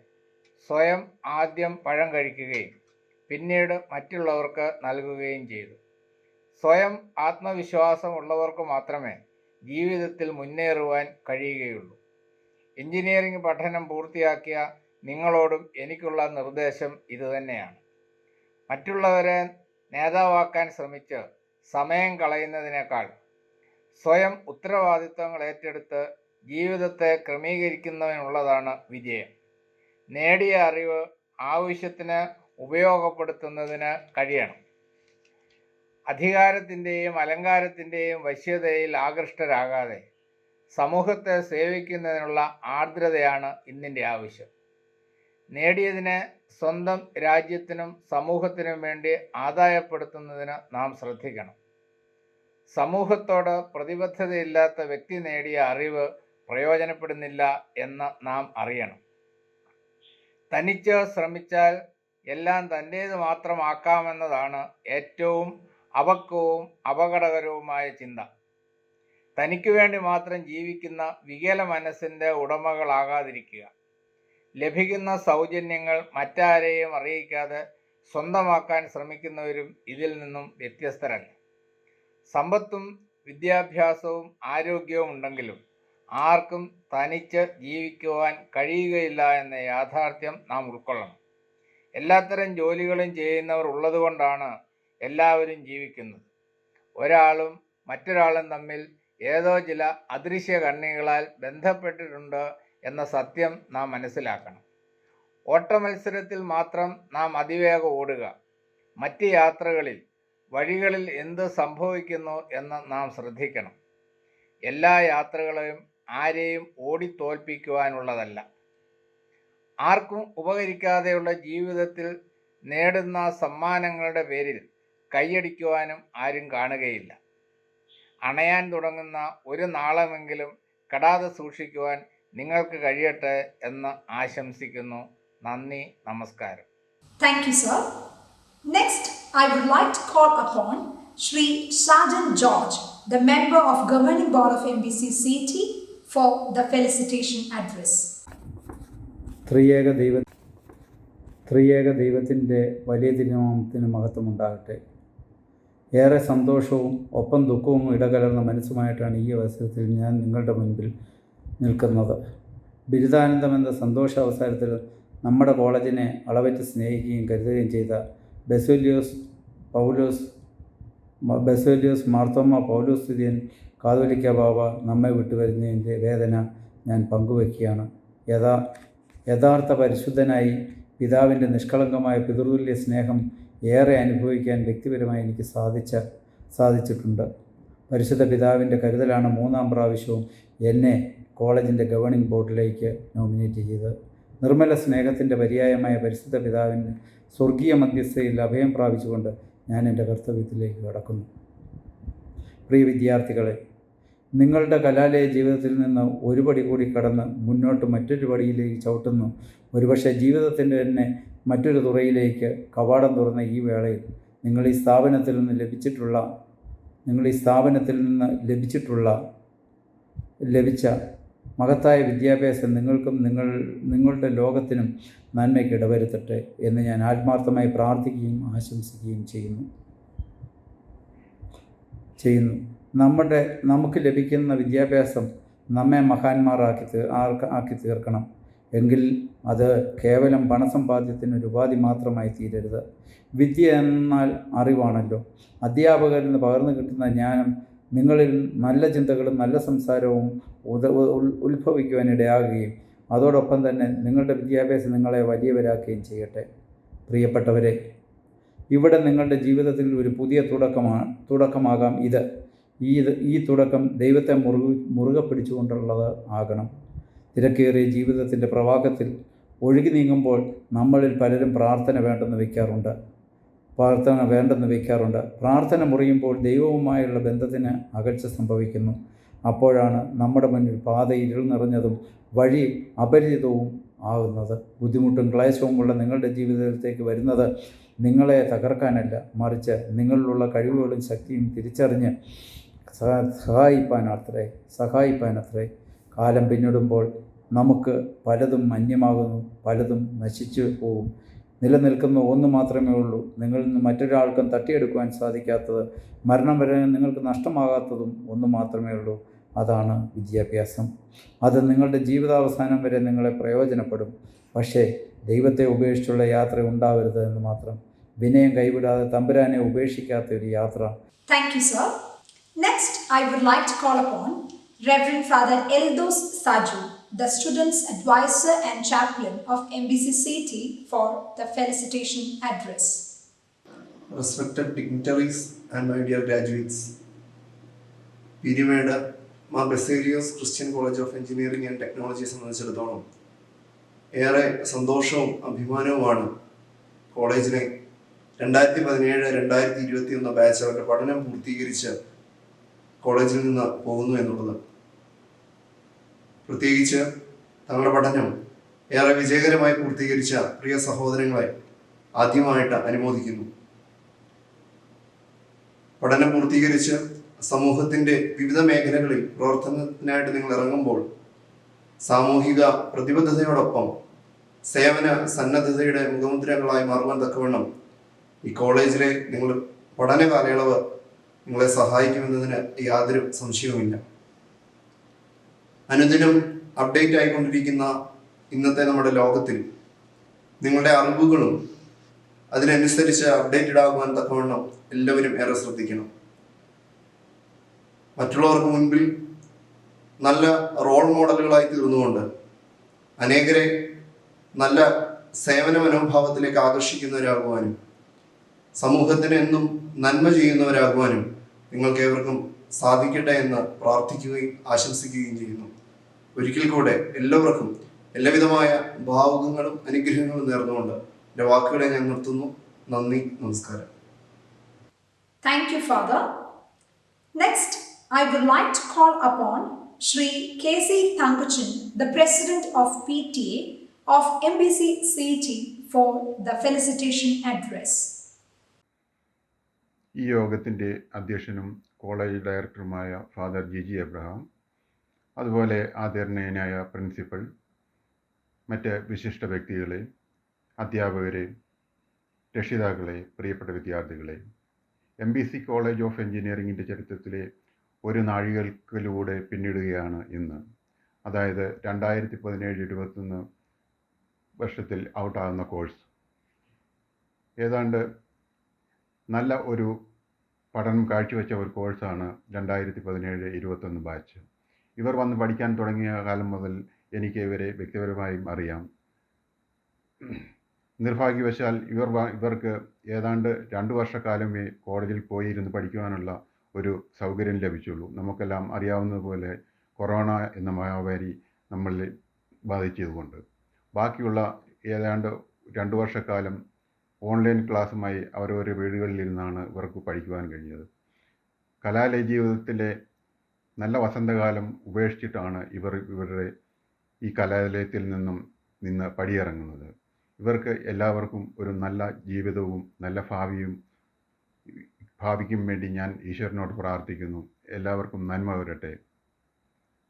സ്വയം ആദ്യം പഴം കഴിക്കുകയും പിന്നീട് മറ്റുള്ളവർക്ക് നൽകുകയും ചെയ്തു. സ്വയം ആത്മവിശ്വാസമുള്ളവർക്ക് മാത്രമേ ജീവിതത്തിൽ മുന്നേറുവാൻ കഴിയുകയുള്ളൂ. എഞ്ചിനീയറിംഗ് പഠനം പൂർത്തിയാക്കിയ നിങ്ങളോടും എനിക്കുള്ള നിർദ്ദേശം ഇതുതന്നെയാണ്. മറ്റുള്ളവരെ നേതാവാക്കാൻ ശ്രമിച്ച് സമയം കളയുന്നതിനേക്കാൾ സ്വയം ഉത്തരവാദിത്വങ്ങൾ ഏറ്റെടുത്ത് ജീവിതത്തെ ക്രമീകരിക്കുന്നതിനുള്ളതാണ് വിജയം. നേടിയ അറിവ് ആവശ്യത്തിന് ഉപയോഗപ്പെടുത്തുന്നതിന് കഴിയണം. അധികാരത്തിൻ്റെയും അലങ്കാരത്തിൻ്റെയും വശ്യതയിൽ ആകൃഷ്ടരാകാതെ സമൂഹത്തെ സേവിക്കുന്നതിനുള്ള ആർദ്രതയാണ് ഇന്നിൻ്റെ ആവശ്യം. നേടിയതിനെ സ്വന്തം രാജ്യത്തിനും സമൂഹത്തിനും വേണ്ടി ആദായപ്പെടുത്തുന്നതിന് നാം ശ്രദ്ധിക്കണം. സമൂഹത്തോട് പ്രതിബദ്ധതയില്ലാത്ത വ്യക്തി നേടിയ അറിവ് പ്രയോജനപ്പെടുന്നില്ല എന്ന് നാം അറിയണം. തനിച്ച് ശ്രമിച്ചാൽ എല്ലാം തൻ്റേത് മാത്രമാക്കാമെന്നതാണ് ഏറ്റവും അപക്വവും അപകടകരവുമായ ചിന്ത. തനിക്ക് വേണ്ടി മാത്രം ജീവിക്കുന്ന വികല മനസ്സിൻ്റെ ഉടമകളാകാതിരിക്കുക. ലഭിക്കുന്ന സൗജന്യങ്ങൾ മറ്റാരെയും അറിയിക്കാതെ സ്വന്തമാക്കാൻ ശ്രമിക്കുന്നവരും ഇതിൽ നിന്നും വ്യത്യസ്തരല്ല. സമ്പത്തും വിദ്യാഭ്യാസവും ആരോഗ്യവും ഉണ്ടെങ്കിലും ആർക്കും തനിച്ച് ജീവിക്കുവാൻ കഴിയുകയില്ല എന്ന യാഥാർത്ഥ്യം നാം ഉൾക്കൊള്ളണം. എല്ലാത്തരം ജോലികളും ചെയ്യുന്നവർ ഉള്ളതുകൊണ്ടാണ് എല്ലാവരും ജീവിക്കുന്നത്. ഒരാളും മറ്റൊരാളും തമ്മിൽ ഏതോ ചില അദൃശ്യ കണ്ണികളാൽ ബന്ധപ്പെട്ടിട്ടുണ്ട് എന്ന സത്യം നാം മനസ്സിലാക്കണം. ഓട്ടമത്സരത്തിൽ മാത്രം നാം അതിവേഗം ഓടുക. മറ്റ് യാത്രകളിൽ വഴികളിൽ എന്ത് സംഭവിക്കുന്നു എന്ന് നാം ശ്രദ്ധിക്കണം. എല്ലാ യാത്രകളെയും ആരെയും ഓടിത്തോൽപ്പിക്കുവാനുള്ളതല്ല. ആർക്കും ഉപകരിക്കാതെയുള്ള ജീവിതത്തിൽ നേടുന്ന സമ്മാനങ്ങളുടെ പേരിൽ കൈയടിക്കുവാനും ആരും കാണുകയില്ല. അണയാൻ തുടങ്ങുന്ന ഒരു നാളമെങ്കിലും കെടാതെ സൂക്ഷിക്കുവാൻ നിങ്ങൾക്ക് കഴിയട്ടെ എന്ന് ആശംസിക്കുന്നു. നന്ദി, നമസ്കാരം. Thank you, sir. Next, I would like to call upon Shri Sergeant George, the member of Governing Board of MBCCT, for the felicitation address. ത്രിയേക ദൈവത്തിൻ്റെ വലിയ തിരുനാമത്തിന് മഹത്വമുണ്ടാകട്ടെ. ഏറെ സന്തോഷവും ഒപ്പം ദുഃഖവും ഇടകലർന്ന മനസ്സുമായിട്ടാണ് ഈ അവസരത്തിൽ ഞാൻ നിങ്ങളുടെ മുൻപിൽ നിൽക്കുന്നത്. ബിരുദാനന്തം എന്ന സന്തോഷാവസരത്തിൽ നമ്മുടെ കോളേജിനെ അളവറ്റ് സ്നേഹിക്കുകയും കരുതുകയും ചെയ്ത ബസേലിയോസ് മാർത്തോമ്മ പൗലോസ്തുതിയൻ കാതോലിക്ക ബാബ നമ്മെ വിട്ടുവരുന്നതിൻ്റെ വേദന ഞാൻ പങ്കുവയ്ക്കുകയാണ്. യഥാർത്ഥ പരിശുദ്ധനായി പിതാവിൻ്റെ നിഷ്കളങ്കമായ പിതൃതുല്യ സ്നേഹം ഏറെ അനുഭവിക്കാൻ വ്യക്തിപരമായി എനിക്ക് സാധിച്ചിട്ടുണ്ട്. പരിശുദ്ധ പിതാവിൻ്റെ കരുതലാണ് 3-ാം പ്രാവശ്യവും എന്നെ കോളേജിൻ്റെ ഗവേണിംഗ് ബോർഡിലേക്ക് നോമിനേറ്റ് ചെയ്തത്. നിർമ്മല സ്നേഹത്തിൻ്റെ പര്യായമായ പരിശുദ്ധ പിതാവിന് സ്വർഗീയ മധ്യസ്ഥയിൽ അഭയം പ്രാപിച്ചുകൊണ്ട് ഞാൻ എൻ്റെ കർത്തവ്യത്തിലേക്ക് കടക്കുന്നു. പ്രിയ വിദ്യാർത്ഥികളെ, നിങ്ങളുടെ കലാലയ ജീവിതത്തിൽ നിന്ന് ഒരു പടി കൂടി കടന്ന് മുന്നോട്ട് മറ്റൊരു പടിയിലേക്ക് ചവിട്ടുന്നു. ഒരുപക്ഷെ ജീവിതത്തിൻ്റെ തന്നെ മറ്റൊരു തുറയിലേക്ക് കവാടം തുറന്ന ഈ വേളയിൽ നിങ്ങൾ ഈ സ്ഥാപനത്തിൽ നിന്ന് ലഭിച്ച മഹത്തായ വിദ്യാഭ്യാസം നിങ്ങൾക്കും നിങ്ങളുടെ ലോകത്തിനും നന്മയ്ക്ക് ഇടവരുത്തട്ടെ എന്ന് ഞാൻ ആത്മാർത്ഥമായി പ്രാർത്ഥിക്കുകയും ആശംസിക്കുകയും ചെയ്യുന്നു. നമുക്ക് ലഭിക്കുന്ന വിദ്യാഭ്യാസം നമ്മെ മഹാന്മാരാക്കി തീർക്കണം. എങ്കിൽ അത് കേവലം പണസമ്പാദ്യത്തിനൊരു ഉപാധി മാത്രമായി തീരരുത്. വിദ്യ എന്നാൽ അറിവാണല്ലോ. അധ്യാപകരിൽ നിന്ന് പകർന്നു കിട്ടുന്ന ജ്ഞാനം നിങ്ങളിൽ നല്ല ചിന്തകളും നല്ല സംസാരവും ഉത്ഭവിക്കുവാനിടയാകുകയും അതോടൊപ്പം തന്നെ നിങ്ങളുടെ വിദ്യാഭ്യാസം നിങ്ങളെ വലിയവരാക്കുകയും ചെയ്യട്ടെ. പ്രിയപ്പെട്ടവരെ, ഇവിടെ നിങ്ങളുടെ ജീവിതത്തിൽ ഒരു പുതിയ തുടക്കമാകാം ഇത്. ഈ തുടക്കം ദൈവത്തെ മുറുകെ പിടിച്ചുകൊണ്ടുള്ളത് ആകണം. തിരക്കേറിയ ജീവിതത്തിൻ്റെ പ്രവാഹത്തിൽ ഒഴുകി നീങ്ങുമ്പോൾ നമ്മളിൽ പലരും പ്രാർത്ഥന വേണ്ടെന്ന് വയ്ക്കാറുണ്ട്. പ്രാർത്ഥന മുറിയുമ്പോൾ ദൈവവുമായുള്ള ബന്ധത്തിന് അകൽച്ച സംഭവിക്കുന്നു. അപ്പോഴാണ് നമ്മുടെ മുന്നിൽ പാത ഇരുൾ നിറഞ്ഞതും വഴി അപരിചിതവും ആകുന്നത്. ബുദ്ധിമുട്ടും ക്ലേശവുമുള്ള നിങ്ങളുടെ ജീവിതത്തിലേക്ക് വരുന്നത് നിങ്ങളെ തകർക്കാനല്ല, മറിച്ച് നിങ്ങളിലുള്ള കഴിവുകളും ശക്തിയും തിരിച്ചറിഞ്ഞ് സഹായിപ്പാനത്രേ. കാലം പിന്നിടുമ്പോൾ നമുക്ക് പലതും അന്യമാകുന്നു, പലതും നശിച്ചു പോവും. നിലനിൽക്കുന്ന ഒന്ന് മാത്രമേ ഉള്ളൂ. നിങ്ങളിൽ നിന്ന് മറ്റൊരാൾക്കും തട്ടിയെടുക്കുവാൻ സാധിക്കാത്തത്, മരണം വരെ നിങ്ങൾക്ക് നഷ്ടമാകാത്തതും ഒന്ന് മാത്രമേ ഉള്ളൂ. അതാണ് വിദ്യാഭ്യാസം. അത് നിങ്ങളുടെ ജീവിതാവസാനം വരെ നിങ്ങളെ പ്രയോജനപ്പെടും. പക്ഷേ ദൈവത്തെ ഉപേക്ഷിച്ചുള്ള യാത്ര ഉണ്ടാവരുത് എന്ന് മാത്രം. വിനയം കൈവിടാതെ തമ്പുരാനെ ഉപേക്ഷിക്കാത്ത ഒരു യാത്ര. Thank you, sir. Next, I would like to call upon Reverend Father Eldos Saju, the Students' Advisor and Chaplain of MBCCT, for the felicitation address. Respected dignitaries and my dear graduates, Peermade Baselios Christian College of Engineering and Technology സംബന്ധിച്ചിടത്തോളം ഏറെ സന്തോഷവും അഭിമാനവുമാണ് കോളേജിനെ 2017-2021 batch അവരുടെ പഠനം പൂർത്തീകരിച്ച് കോളേജിൽ നിന്ന് പോകുന്നു എന്നുള്ളത്. പ്രത്യേകിച്ച് തങ്ങളുടെ പഠനം ഏറെ വിജയകരമായി പൂർത്തീകരിച്ച പ്രിയ സഹോദരങ്ങളെ ആദ്യമായിട്ട് അനുമോദിക്കുന്നു. പഠനം പൂർത്തീകരിച്ച് സമൂഹത്തിൻ്റെ വിവിധ മേഖലകളിൽ പ്രവർത്തനത്തിനായിട്ട് നിങ്ങൾ ഇറങ്ങുമ്പോൾ സാമൂഹിക പ്രതിബദ്ധതയോടൊപ്പം സേവന സന്നദ്ധതയുടെ മുഖമുദ്രകളായി മാറുവാൻ തക്കവണ്ണം ഈ കോളേജിലെ നിങ്ങൾ പഠന കാലയളവ് നിങ്ങളെ സഹായിക്കുമെന്നതിന് യാതൊരു സംശയവുമില്ല. അനുദിനം അപ്ഡേറ്റ് ആയിക്കൊണ്ടിരിക്കുന്ന ഇന്നത്തെ നമ്മുടെ ലോകത്തിൽ നിങ്ങളുടെ അറിവുകളും അതിനനുസരിച്ച് അപ്ഡേറ്റഡ് ആകുവാൻ തക്കവണ്ണം എല്ലാവരും ഏറെ ശ്രദ്ധിക്കണം. മറ്റുള്ളവർക്ക് മുൻപിൽ നല്ല റോൾ മോഡലുകളായി തീർന്നുകൊണ്ട് അനേകരെ നല്ല സേവന മനോഭാവത്തിലേക്ക് ആകർഷിക്കുന്നവരാകുവാനും സമൂഹത്തിന് എന്നും നന്മ ചെയ്യുന്നവരാകുവാനും നിങ്ങൾക്കേവർക്കും സാധിക്കട്ടെ എന്ന് പ്രാർത്ഥിക്കുകയും ആശംസിക്കുകയും ചെയ്യുന്നു. ഒരിക്കൽ കൂടെ എല്ലാവർക്കും എല്ലാവിധമായ ഭാവുകങ്ങളും അനുഗ്രഹങ്ങളും നേർന്നുകൊണ്ട് എൻ്റെ വാക്കുകളെ ഞാൻ നിർത്തുന്നു. നന്ദി, നമസ്കാരം. Thank you, Father. Next, I would like to call upon Shri K.C. Thankachan, the President of PTA of MBC CET, for the felicitation address. ഈ യോഗത്തിൻ്റെ അധ്യക്ഷനും കോളേജ് ഡയറക്ടറുമായ ഫാദർ ജി എബ്രഹാം, അതുപോലെ ആദരണീയനായ പ്രിൻസിപ്പൽ, മറ്റ് വിശിഷ്ട വ്യക്തികളെ, അധ്യാപകരെ, രക്ഷിതാക്കളെ, പ്രിയപ്പെട്ട വിദ്യാർത്ഥികളെ, MBC കോളേജ് ഓഫ് എഞ്ചിനീയറിംഗിൻ്റെ ചരിത്രത്തിലെ ഒരു നാഴികയിലൂടെ പിന്നിടുകയാണ് ഇന്ന്. അതായത് 2017-21 വർഷത്തിൽ ഔട്ടാകുന്ന കോഴ്സ്. ഏതാണ്ട് നല്ല ഒരു പഠനം കാഴ്ചവെച്ച ഒരു കോഴ്സാണ് 2017-21 ബാച്ച്. ഇവർ വന്ന് പഠിക്കാൻ തുടങ്ങിയ കാലം മുതൽ എനിക്ക് ഇവരെ വ്യക്തിപരമായും അറിയാം. നിർഭാഗ്യവശാൽ ഇവർക്ക് ഏതാണ്ട് 2 വർഷക്കാലമേ കോളേജിൽ പോയി ഇരുന്ന് പഠിക്കുവാനുള്ള ഒരു സൗകര്യം ലഭിച്ചുള്ളൂ. നമുക്കെല്ലാം അറിയാവുന്നതുപോലെ കൊറോണ എന്ന മഹാമാരി നമ്മളിൽ ബാധിച്ചതുകൊണ്ട് ബാക്കിയുള്ള ഏതാണ്ട് 2 വർഷക്കാലം ഓൺലൈൻ ക്ലാസ്സുമായി അവരവരുടെ വീടുകളിലിരുന്നാണ് ഇവർക്ക് പഠിക്കുവാൻ കഴിഞ്ഞത്. കലാലയ ജീവിതത്തിലെ നല്ല വസന്തകാലം ഉപേക്ഷിച്ചിട്ടാണ് ഇവരുടെ ഈ കലാലയത്തിൽ നിന്ന് പടിയിറങ്ങുന്നത്. ഇവർക്ക് എല്ലാവർക്കും ഒരു നല്ല ജീവിതവും നല്ല ഭാവിയും ഭാവിക്കും വേണ്ടി ഞാൻ ഈശ്വരനോട് പ്രാർത്ഥിക്കുന്നു. എല്ലാവർക്കും നന്മ വരട്ടെ.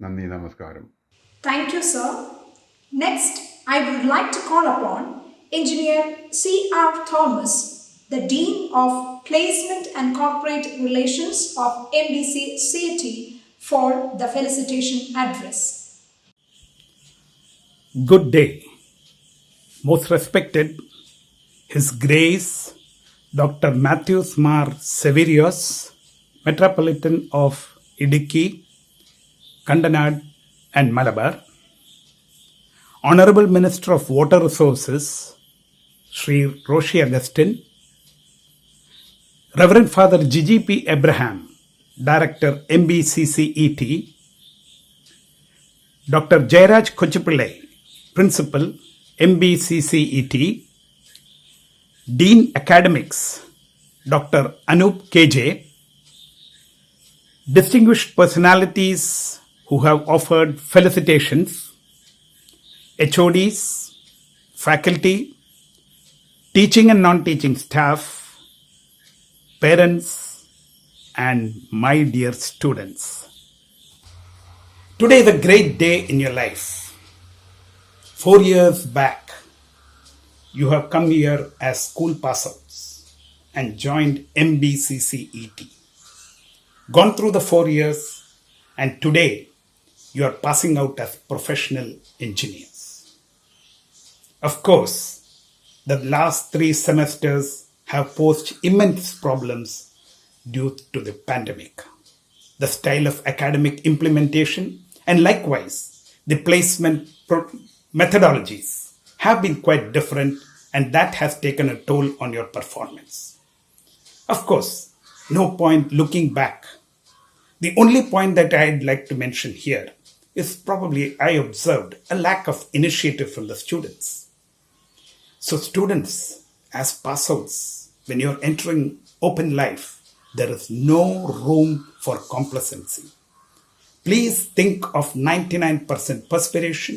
നന്ദി, നമസ്കാരം. Thank you, sir. Next, I would like to call upon Engineer C.R. Thomas, the Dean of Placement and Corporate Relations of MBC CET, for the felicitation address. Good day, most respected His Grace Dr. Matthews Mar Severios, Metropolitan of Idiki, Kandanad and Malabar, Honorable Minister of Water Resources, Sri Roshi Augustine, Reverend Father G.G.P. Abraham, Director MBCCET, Dr. Jairaj Kochipillai, Principal MBCCET, Dean Academics, Dr. Anup KJ, distinguished personalities who have offered felicitations, HODs, faculty, teaching and non-teaching staff, parents, and my dear students. Today is a great day in your life. 4 years back, you have come here as school passouts and joined MBCCET. Gone through the 4 years, and today you are passing out as professional engineers. Of course, the last 3 semesters have posed immense problems due to the pandemic. The style of academic implementation and likewise the placement methodologies have been quite different, and that has taken a toll on your performance. Of course, no point looking back. The only point that I'd like to mention here is probably I observed a lack of initiative from the students. So students, as passouts, when you're entering open life, there is no room for complacency. Please think of 99% perspiration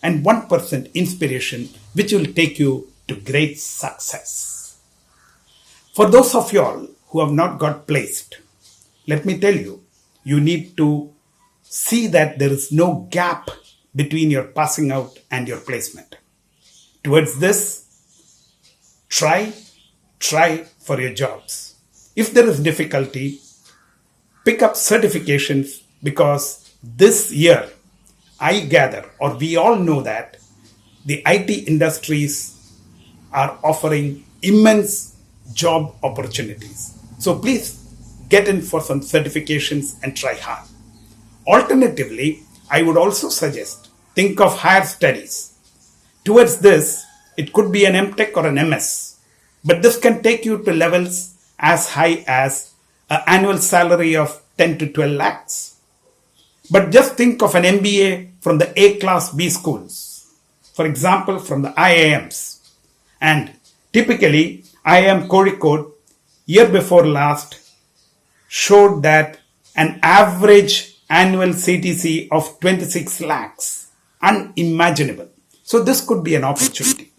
and 1% inspiration, which will take you to great success. For those of y'all who have not got placed, let me tell you, you need to see that there is no gap between your passing out and your placement. Towards this, try for your jobs. If there is difficulty, pick up certifications, because this year, I gather, or we all know that the IT industries are offering immense job opportunities. So please get in for some certifications and try hard. Alternatively, I would also suggest think of higher studies. Towards this, it could be an M.Tech or an MS, but this can take you to levels as high as an annual salary of 10 to 12 lakhs. But just think of an MBA from the A-class B schools, for example, from the IIMs. And typically, IIM Kozhikode, year before last, showed that an average annual CTC of 26 lakhs, unimaginable. So this could be an opportunity.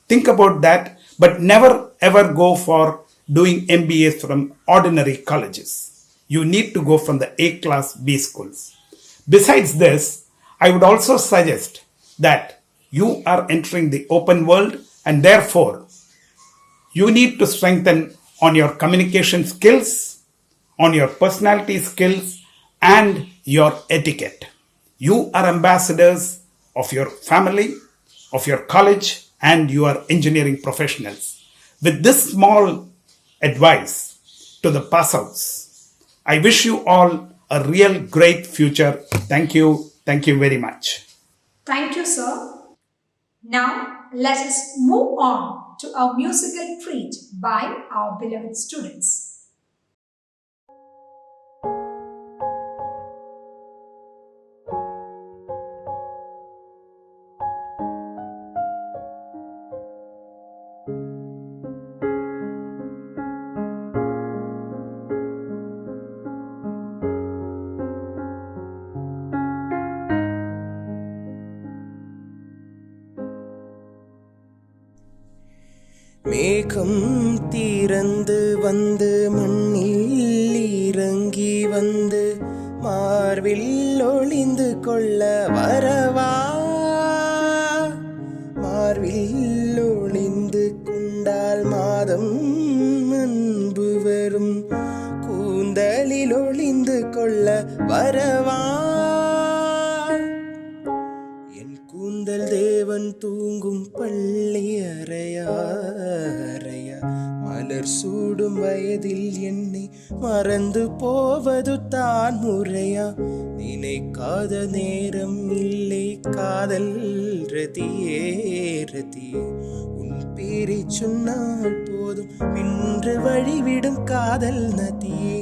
Think about that, but never ever go for doing MBAs from ordinary colleges. You need to go from the A-class B schools. Besides this, I would also suggest that you are entering the open world, and therefore you need to strengthen on your communication skills, on your personality skills, and your etiquette. You are ambassadors of your family, of your college, and you are engineering professionals. With this small advice to the passouts, I wish you all a real great future. Thank you. Thank you very much. Thank you, sir. Now, let us move on to our musical treat by our beloved students. மேகம் திறந்து வந்து மண்ணில் இறங்கி வந்து மார்பில் ஒளிந்து கொள்ள வரவா மார்பில் ஒளிந்து கொண்டால் மாதம் அன்பு வரும் கூந்தலில் ஒளிந்து கொள்ள வரவா என் கூந்தல் தேவன் தூங்கும் பள்ளி அறையா மலர் சூடும் வயதில் என்னை மறந்து போவது தான் முறையா நினைக்காத நேரம் இல்லை காதல் ரதியே உன் பேரை சொன்னால் போதும் இன்று வழிவிடும் காதல் நதியே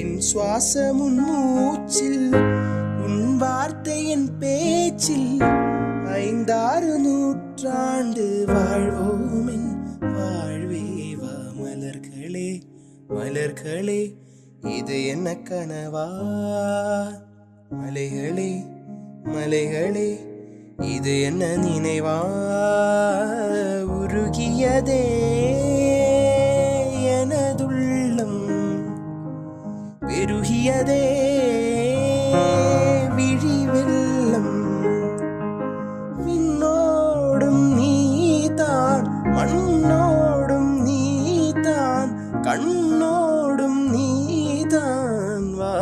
என் சுவாசம் உன் மூச்சில் உன் வார்த்தை என் பேச்சில் 5-6 நூற்றாண்டு வாழ்வோம் என் வாழ்வே வா மலர்களே இது என்ன கனவா மலைகளே இது என்ன நினைவா உருகியதே எனதுள்ளம் பெருகியதே விழி வெள்ளம் விண்ணோடும் நீதான் மண்ணோடும் நீதான் கண்ணோடும் நீதான் வா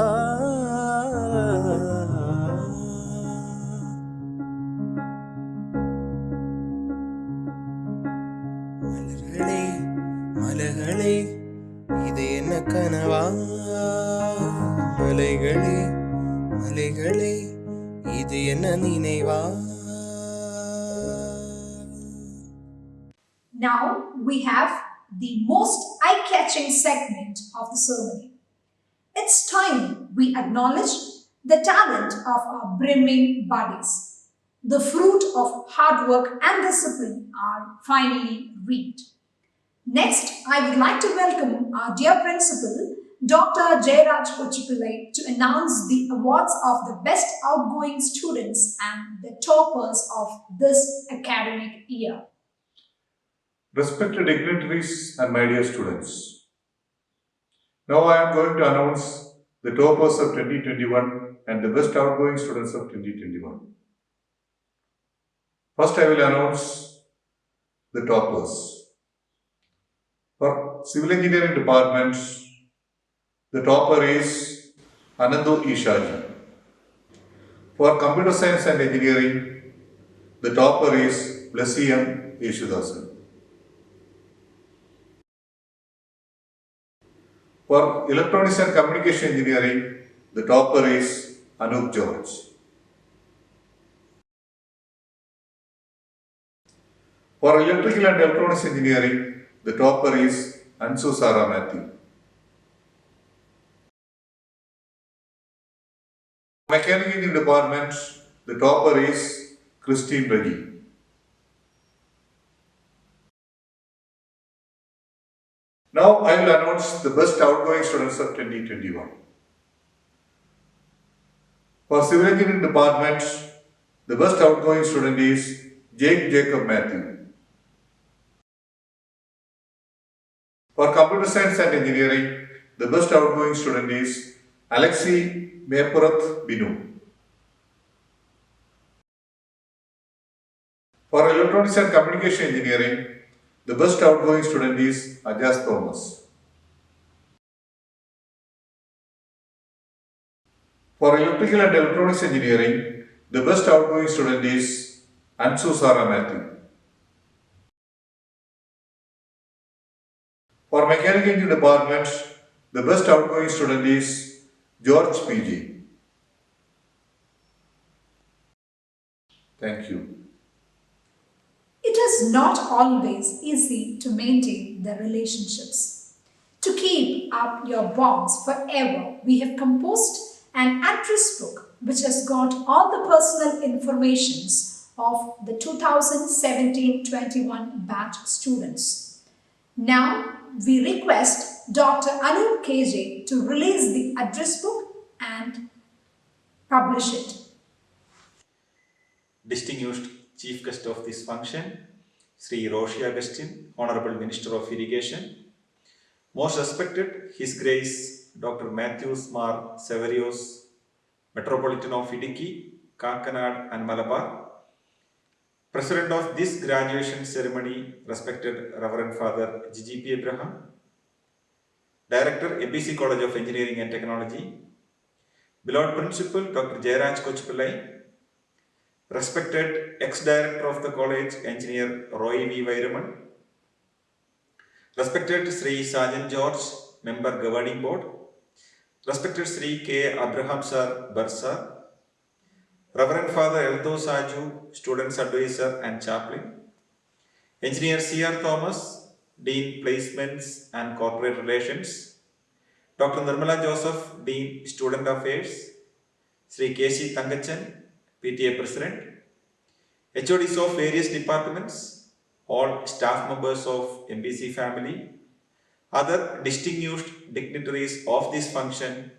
மலர்களே இது என்ன கனவா மலைகளே இது என்ன நினைவா. Now we have the most eye-catching segment of the ceremony. It's time we acknowledge the talent of our brimming bodies. The fruit of hard work and discipline are finally reaped. Next, I would like to welcome our dear principal, Dr. Jayraj Kochipillai, to announce the awards of the best outgoing students and the toppers of this academic year. Respected dignitaries and my dear students, now I am going to announce the toppers of 2021 and the best outgoing students of 2021. First, I will announce the toppers. For Civil Engineering Department, the topper is Anandu Ishaji. For Computer Science and Engineering, the topper is Blessiyam Yeshudasan. For Electronics and Communication Engineering, the topper is Anup George. For Electrical and Electronics Engineering, the topper is Ansu Sara Matthew. Mechanical Engineering Department, the topper is Christine Reggie. Now I will announce the best outgoing students of 2021. For Civil Engineering Department, the best outgoing student is Jake Jacob Matthew. For Computer Science and Engineering, the best outgoing student is Alexei Mepurath Binu. For Electronics and Communication Engineering, the best outgoing student is Ajas Thomas. For Electrical and Electronics Engineering, the best outgoing student is Ansu Sara Matthew. For Mechanical Engineering Department, the best outgoing student is George PG. Thank you. It is not always easy to maintain the relationships. To keep up your bonds forever, we have composed an address book which has got all the personal informations of the 2017-21 batch students. Now, we request Dr. Anup KJ to release the address book and publish it. Distinguished chief guest of this function, Sri Roshi Agustin, Honorable Minister of Irrigation, most respected His Grace Dr. Matthews Mar Severios, Metropolitan of Idiki, Kakanad and Malabar, President of this graduation ceremony, respected Reverend Father G.G.P. Abraham, Director, ABC College of Engineering and Technology, beloved Principal Dr. Jayaraj Kochpillai, respected ex-director of the college, Engineer Roy V. Vairaman, respected Sri Sergeant George, Member Governing Board, respected Sri K. Abraham Sir Bursa, Reverend Father Eldo Saju, Students Advisor and Chaplain, Engineer C.R. Thomas, Dean Placements and Corporate Relations, Dr. Nirmala Joseph, Dean Student Affairs, Sri K.C. Tangachan, PTA President, HODs of various departments, all staff members of MBC family, other distinguished dignitaries of this function,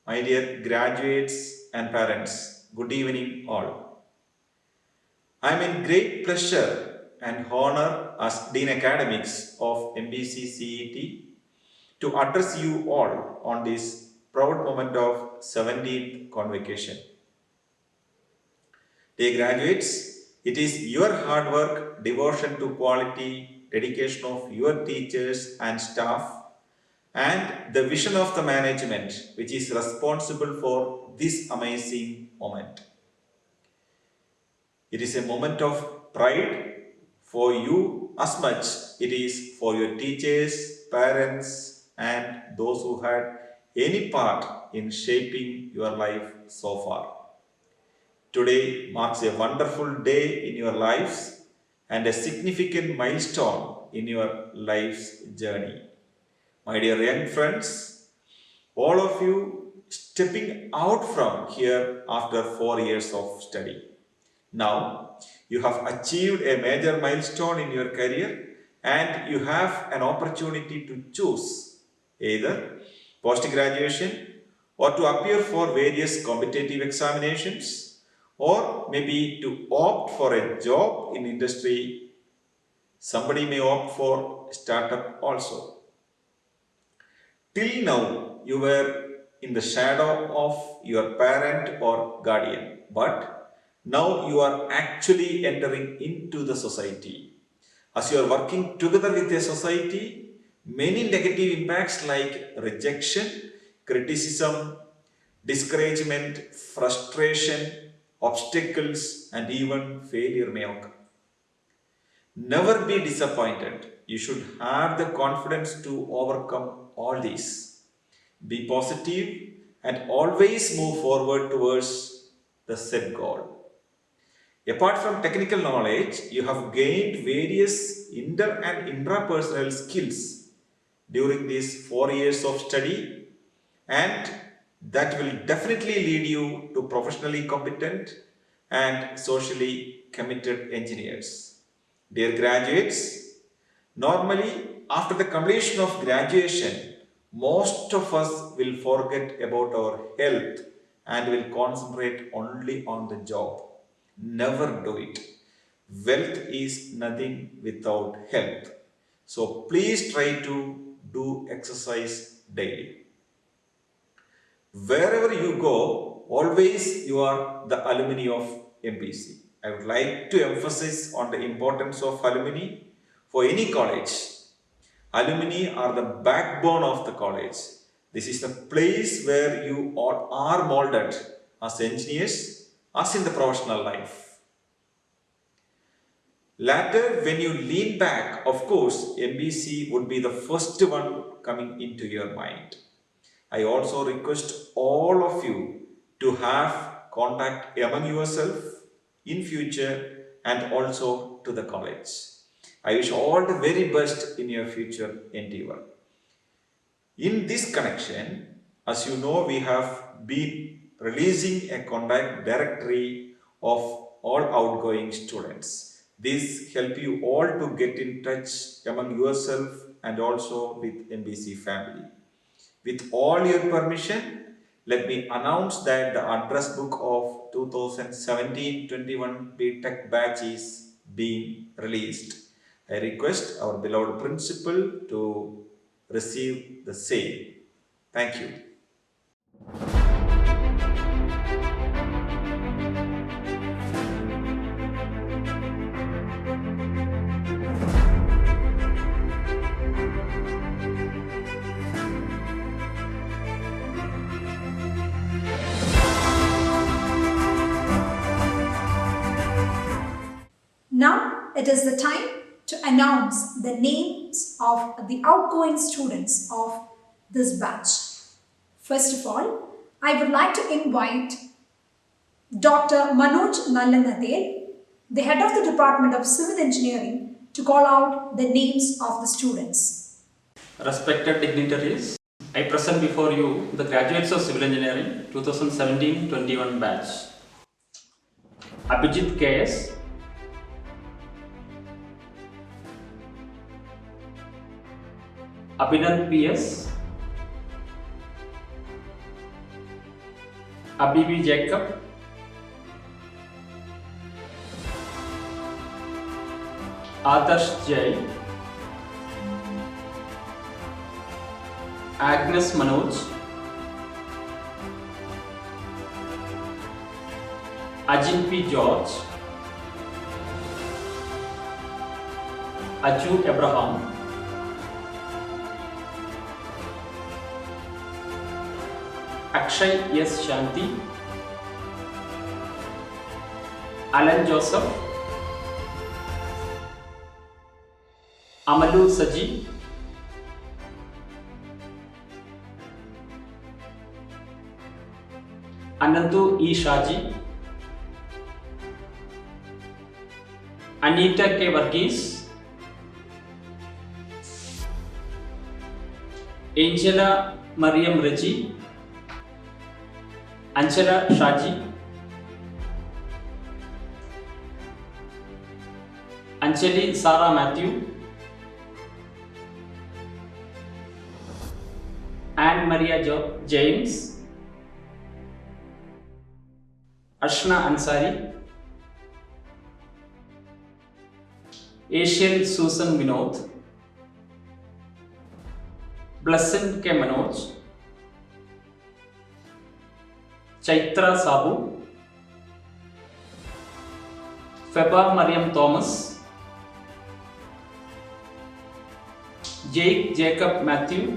my dear graduates and parents, good evening all. I am in great pleasure and honor as Dean Academics of MBC CET to address you all on this proud moment of 17th convocation. Dear graduates, it is your hard work, devotion to quality, dedication of your teachers and staff, and the vision of the management which is responsible for this amazing moment. It is a moment of pride for you as much it is for your teachers, parents, and those who had any part in shaping your life so far. Today marks a wonderful day in your lives and a significant milestone in your life's journey. My dear young friends, all of you stepping out from here after 4 years of study. Now, you have achieved a major milestone in your career and you have an opportunity to choose either post-graduation or to appear for various competitive examinations or maybe to opt for a job in industry. Somebody may opt for startup also. Till now, you were in the shadow of your parent or guardian, but now you are actually entering into the society. As you are working together with a society, many negative impacts like rejection, criticism, discouragement, frustration, obstacles, and even failure may occur. Never be disappointed. You should have the confidence to overcome all these. Be positive and always move forward towards the set goal. Apart from technical knowledge, you have gained various inter and intrapersonal skills during these 4 years of study, and that will definitely lead you to professionally competent and socially committed engineers. Dear graduates, normally after the completion of graduation, most of us will forget about our health and will concentrate only on the job. Never do it. Wealth is nothing without health. So please try to do exercise daily. Wherever you go, always you are the alumni of MPC. I would like to emphasize on the importance of alumni for any college. Alumni are the backbone of the college. This is the place where you all are molded as engineers, as in the professional life. Later, when you lean back, of course, MBC would be the first one coming into your mind. I also request all of you to have contact among yourself in future and also to the college. I wish all the very best in your future endeavor. In this connection, as you know, we have been releasing a contact directory of all outgoing students. This help you all to get in touch among yourself and also with MBC family. With all your permission, let me announce that the address book of 2017-21 B.Tech batch is being released. I request our beloved principal to receive the same. Thank you. Now it is the time to announce the names of the outgoing students of this batch. First of all, I would like to invite Dr. Manoj Nallanathe, the head of the Department of Civil Engineering, to call out the names of the students. Respected dignitaries, I present before you the graduates of Civil Engineering 2017-21 batch. Abhijit K.S., Abhinand P.S., Abibi Jacob, Adarsh J, Agnes Manoj, Ajin P. George, Aju Abraham, Akshay S. Shanti, Alan Joseph, Amalu Saji, Anandu E. Shaji, Anita K. Varghese, Angela Mariam Reggie, Anchara Shaji, Anjali Sarah Matthew, Anne Maria James, Ashna Ansari, Asian Susan Vinod, Blessed K. Manoj, Chaitra Sabu, Feba Mariam Thomas, Jake Jacob Matthew,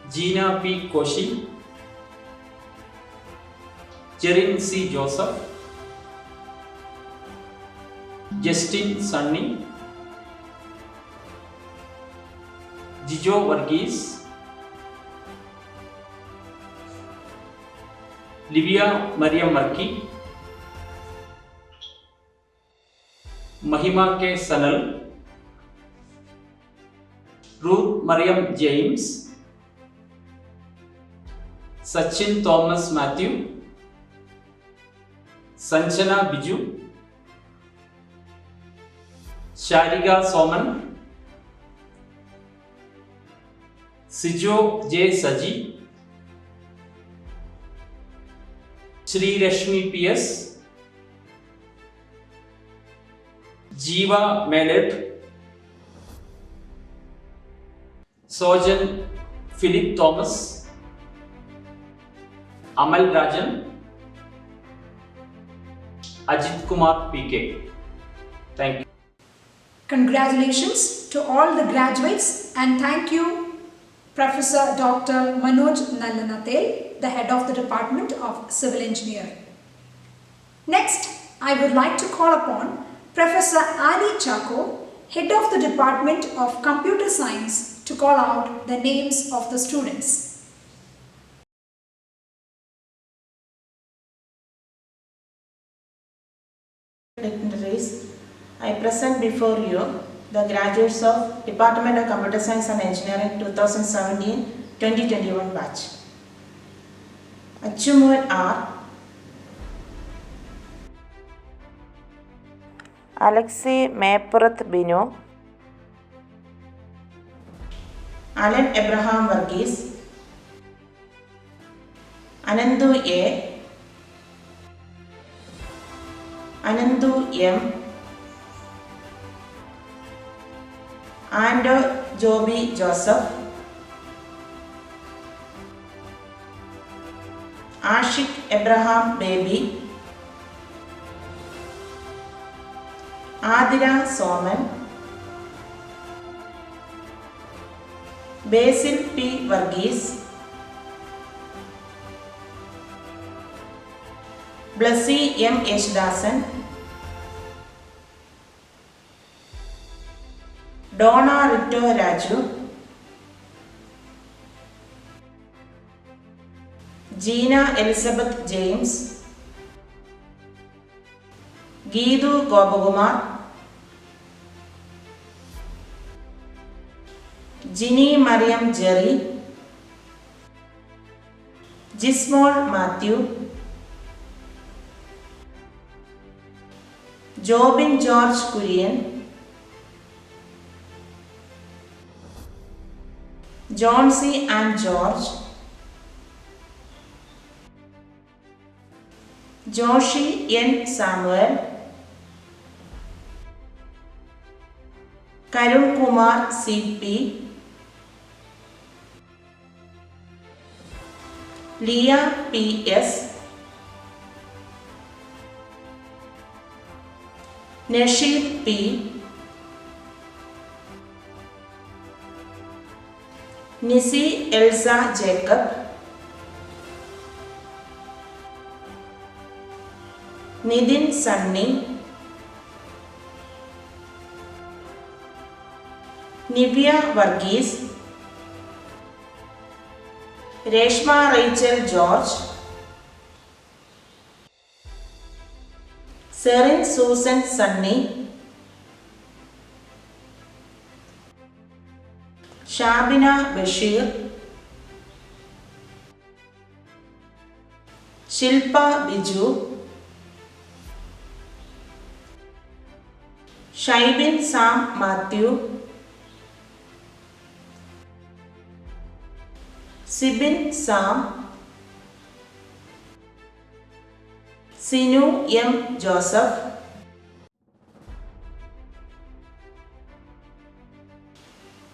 Gina P. Koshi, Jerin C. Joseph, Justin Sunny, Jijo Varghese, Livia Maria Marki, Mahima K. Sanal, Ruth Mariam James, Sachin Thomas Matthew, Sanchana Biju, Shariga Soman, Sijo J. Saji, Sri Rashmi P.S., Jiva Melet, Sojan Philip Thomas, Amal Rajan, Ajit Kumar P.K. Thank you. Congratulations to all the graduates and thank you Professor Dr. Manoj Nallanathe, the head of the Department of Civil Engineering. Next, I would like to call upon Professor Ali Chako, head of the Department of Computer Science, to call out the names of the students. Dignitaries, I present before you the graduates of Department of Computer Science and Engineering 2017-2021 batch. Achumuan R, Alexei Mapurath Bino, Alan Abraham Varghese, Anandu A, Anandu M, and Joby Joseph, Ashik Abraham Baby, Adira Soman, Basil P. Varghese, Blessy M. Yeshdasan, Donna Rito Raju, Gina Elizabeth James, Geedu Gopagumar, Ginny Mariam Jerry, Gismol Matthew, Jobin George Kurian, John C. and George, Joshi N. Samuel, Karun Kumar C.P., Leah P.S., Nashid P., Nisi Elsa Jacob, Nidin Sunny, Nivya Varghese, Reshma Rachel George, Serin Susan Sunny, Shabina Bashir, Shilpa Biju, Shaibin Sam Matthew, Sibin Sam, Sinu M. Joseph,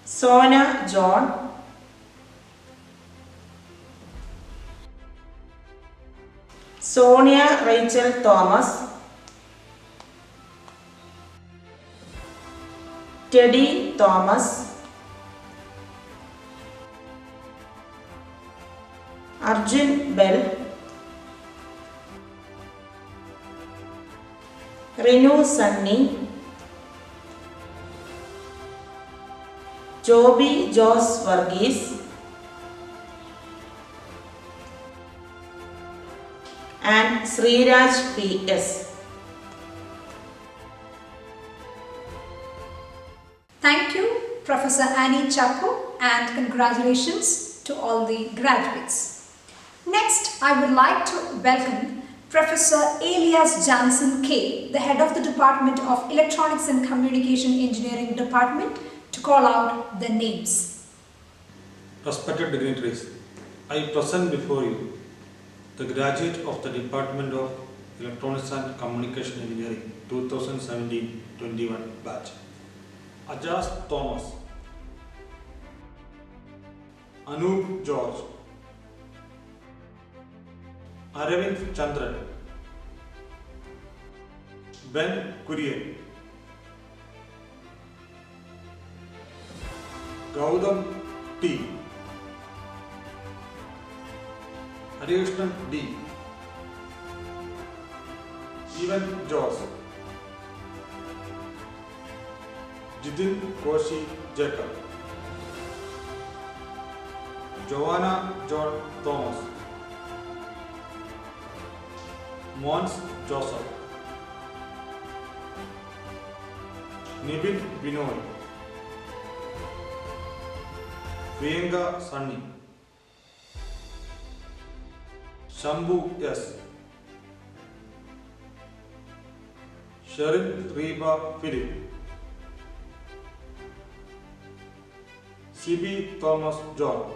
Sona John, Sonia Rachel Thomas, Teddy Thomas, Arjun Bell, Renu Sunny, Joby Jos Varghese, and Sriraj P.S. Thank you, Professor Annie Chaco, and congratulations to all the graduates. Next, I would like to welcome Professor Elias Jansen K., the head of the Department of Electronics and Communication Engineering Department, to call out the names. Respected dignitaries, I present before you the graduate of the Department of Electronics and Communication Engineering 2017-21 batch. Ajas Thomas, Anup George, Aravind Chandran, Ben Kurian, Gautam T, Harikrishnan D, Evan Joseph, Jitin Koshi Jacob, Joanna John Thomas, Mons Joseph, Nibin Binoy, Priyanka Sunny, Shambhu S, Sharin Reba Philip, C.B. Thomas John,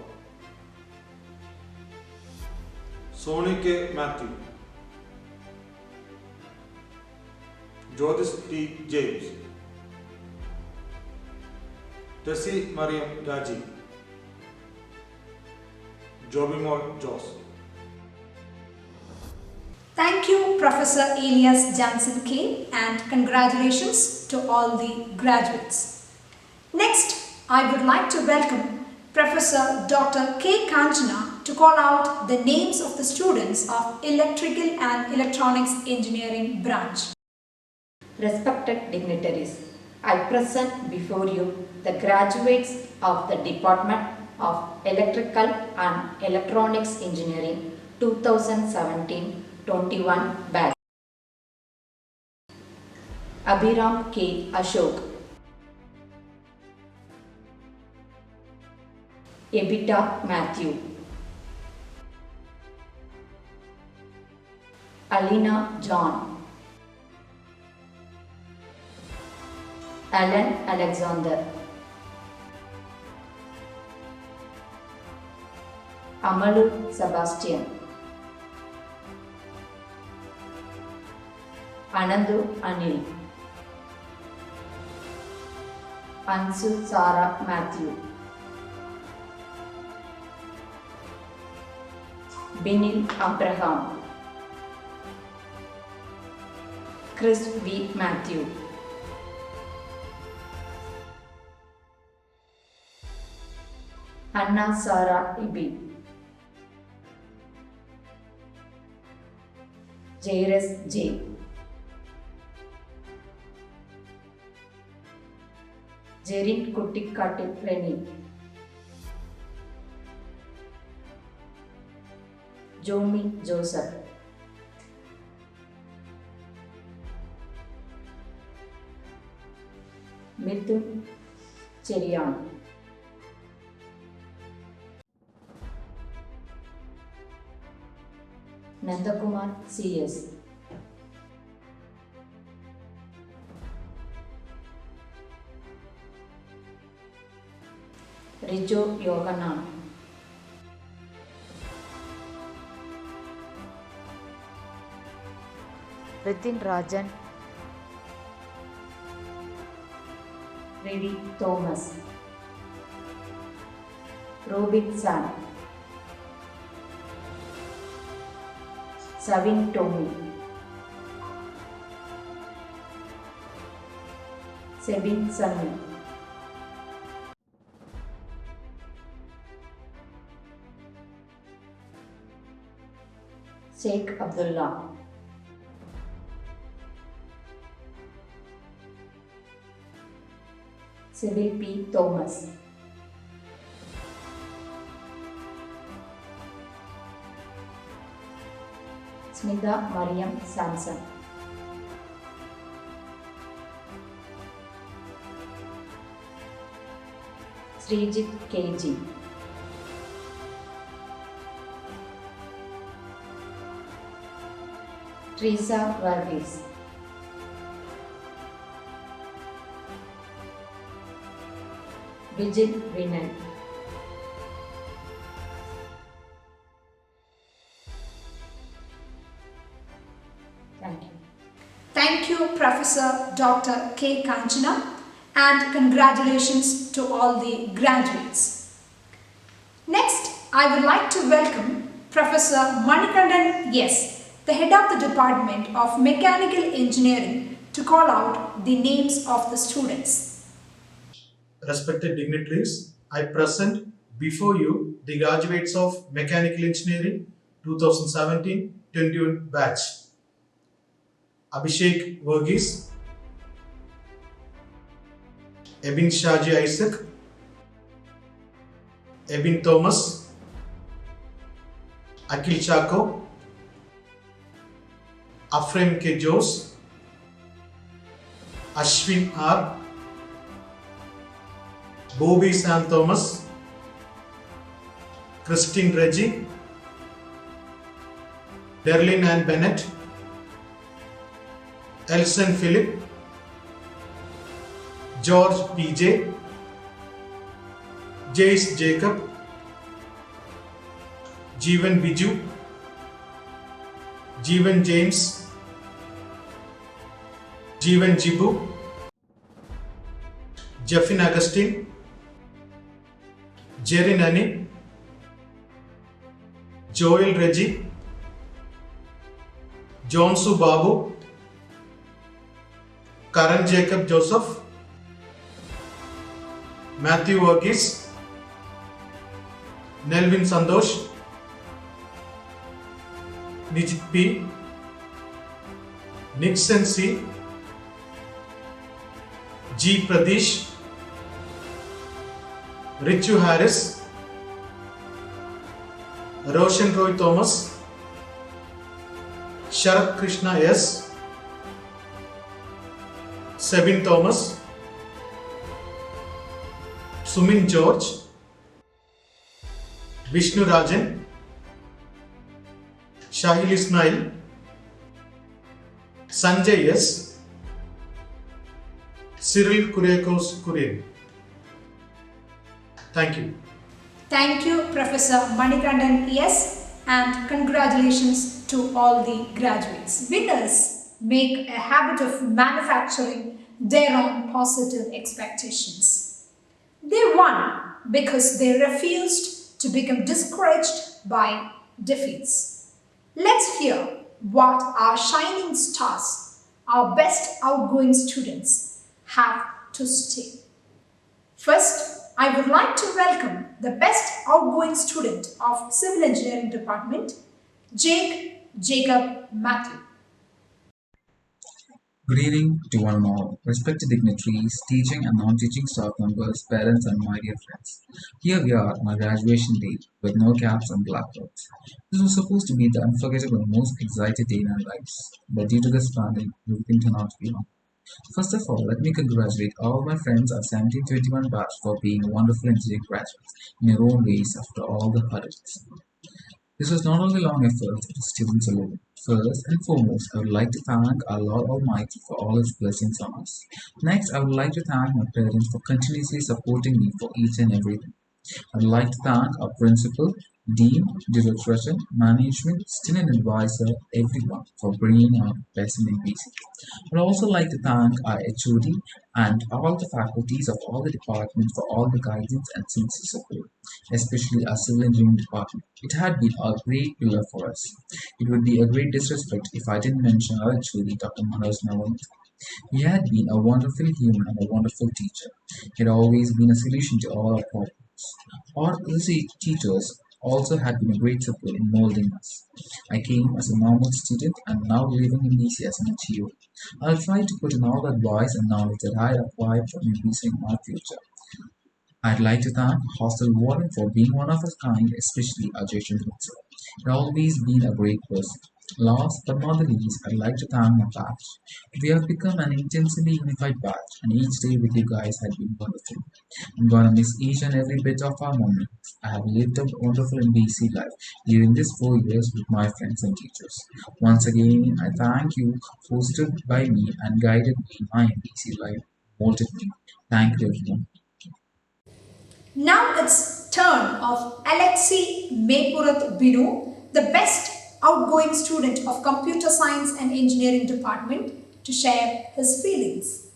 Soni K. Matthew, Jyotis T. James, Tessie Mariam Raji, Jobimol Jos. Thank you, Professor Elias Johnson K, and congratulations to all the graduates. Next, I would like to welcome Professor Dr. K. Kanchana to call out the names of the students of Electrical and Electronics Engineering branch. Respected dignitaries, I present before you the graduates of the Department of Electrical and Electronics Engineering 2017-21 batch. Abhiram K. Ashok, Ebita Matthew, Alina John, Alan Alexander, Amalu Sebastian, Anandu Anil, Ansu Sara Matthew, Binil Abraham, Chris V. Matthew, Anna Sara Ibi, Jairus J, Jerin Kuttikatti Reni, Jomi Joseph, Mithun Cherian, Nandakumar C.S., Rijo Yohanan, Ritin Rajan, Reddy Thomas, Robin San, Savin Tommy, Sebin Sunny, Sheikh Abdullah, Sybil P. Thomas, Smita Mariam Samson, Srijit KG, Teresa Varghese, Vijay Vinay, thank you. Thank you, Professor Dr. K. Kanchana, and congratulations to all the graduates. Next, I would like to welcome Professor Manikandan S., the head of the Department of Mechanical Engineering, to call out the names of the students. Respected dignitaries, I present before you the graduates of Mechanical Engineering 2017-21 batch. Abhishek Varghese, Ebin Shaji Isaac, Ebin Thomas, Akil Chako, Afrem K. Jose, Ashwin R., Bobby Sam Thomas, Christine Reggie, Derlin Ann Bennett, Elson Philip, George PJ, Jace Jacob, Jeevan Biju, Jeevan James, Jeevan Jibu, Jeffin Augustine, Jerry Nani, Joel Reggie, Jonsu Babu, Karan Jacob Joseph, Matthew Verghese, Nelvin Sandosh, Nijit P, Nixon C, G. Pradesh, Richu Harris, Roshan Roy Thomas, Sharat Krishna S, Sebin Thomas, Sumin George, Vishnu Rajan, Shahil Ismail, Sanjay S, Cyril Kuriakos Kurian. Thank you. Thank you, Professor Manikandan S, and congratulations to all the graduates. Winners make a habit of manufacturing their own positive expectations. They won because they refused to become discouraged by defeats. Let's hear what our shining stars, our best outgoing students, have to say. First, I would like to welcome the best outgoing student of Civil Engineering Department, Jacob Matthew. Good evening to one and all, respected dignitaries, teaching and non-teaching staff members, parents and my dear friends. Here we are on my graduation day with no caps and blackboards. This was supposed to be the unforgettable and most exciting day in our lives, but due to this pandemic, everything turned out to be wrong. First of all, let me congratulate all my friends at 1721 batch for being wonderful engineering graduates in your own ways after all the hurdles. This was not only long effort of the students alone. First and foremost, I would like to thank our Lord Almighty for all His blessings on us. Next, I would like to thank my parents for continuously supporting me for each and everything. I would like to thank our principal, dean, director, management, student advisor, everyone for bringing our best in BC. I would also like to thank our HOD and all the faculties of all the departments for all the guidance and sincere support, especially our civil engineering department. It had been a great pillar for us. It would be a great disrespect if I didn't mention our HOD, Dr. Manoj Nawant. He had been a wonderful human and a wonderful teacher. He had always been a solution to all our problems. Our teachers also had been a great support in molding us. I came as a normal student and now living in BC as an achiever. I'll try to put in all the advice and knowledge that I acquired from BC in my future. I'd like to thank Hostel Warden for being one of a kind, especially our Jason himself. He's always been a great person. Last but not the least, I'd like to thank my batch. We have become an intensely unified batch, and each day with you guys has been wonderful. I'm gonna miss each and every bit of our moments. I have lived a wonderful and BC life during these 4 years with my friends and teachers. Once again, I thank you who stood by me and guided me in my BC life, molded me. Thank you, everyone. Now it's turn of Alexei Mepurat Binu, the best outgoing student of Computer Science and Engineering Department, to share his feelings.